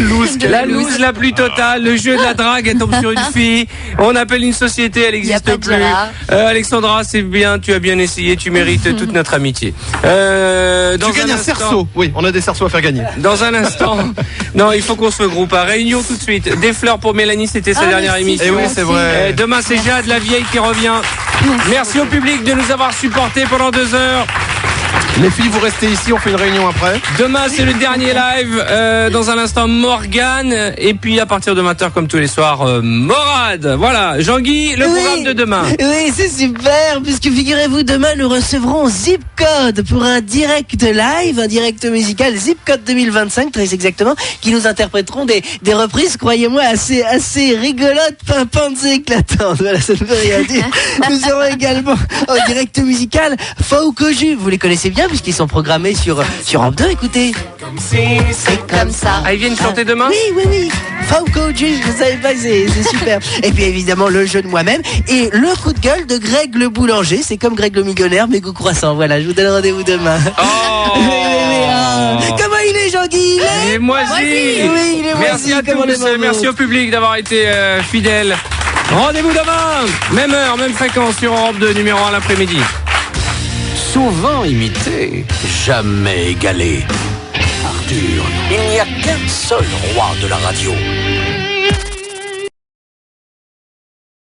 La loose la plus totale, le jeu de la drague, elle tombe sur une fille, on appelle une société, elle n'existe plus. Alexandra, c'est bien, tu as bien essayé, tu mérites toute notre amitié. Tu gagnes un cerceau. Oui, on a des cerceaux à faire gagner. Dans un instant, non, il faut qu'on se regroupe à réunion tout de suite. Des fleurs pour Mélanie, c'était sa dernière émission. Et oui, c'est vrai. Demain, c'est Jade, la vieille, qui revient. Merci au public de nous avoir supportés pendant 2 heures. Les filles, vous restez ici, on fait une réunion après. Demain, c'est le dernier live. Dans un instant, Morgane. Et puis, à partir de 20h, comme tous les soirs, Morad. Voilà, Jean-Guy, le programme de demain. Oui, c'est super, puisque figurez-vous, demain, nous recevrons Zip Code pour un direct live, un direct musical, Zip Code 2025, très exactement, qui nous interpréteront des reprises, croyez-moi, assez rigolotes, pimpantes et éclatantes. Voilà, ça ne veut rien dire. Nous aurons également en direct musical Faux Coju. Vous les connaissez bien, puisqu'ils sont programmés sur Europe 2, écoutez. C'est comme ça. Ah, ils viennent chanter demain? Oui. Faux Coju, je ne savais pas, c'est super. Et puis évidemment, le jeu de moi-même et le coup de gueule de Greg le boulanger. C'est comme Greg le millionnaire, mais goût croissant. Voilà, je vous donne rendez-vous demain. Oh Comment il est, Jean-Guy? Il est moisi. Oui, il est Merci moisi, à comme on tous. aime Merci au public d'avoir été fidèles. Rendez-vous demain, même heure, même fréquence sur Europe 2, numéro 1 l'après-midi. Souvent imité, jamais égalé. Arthur, il n'y a qu'un seul roi de la radio.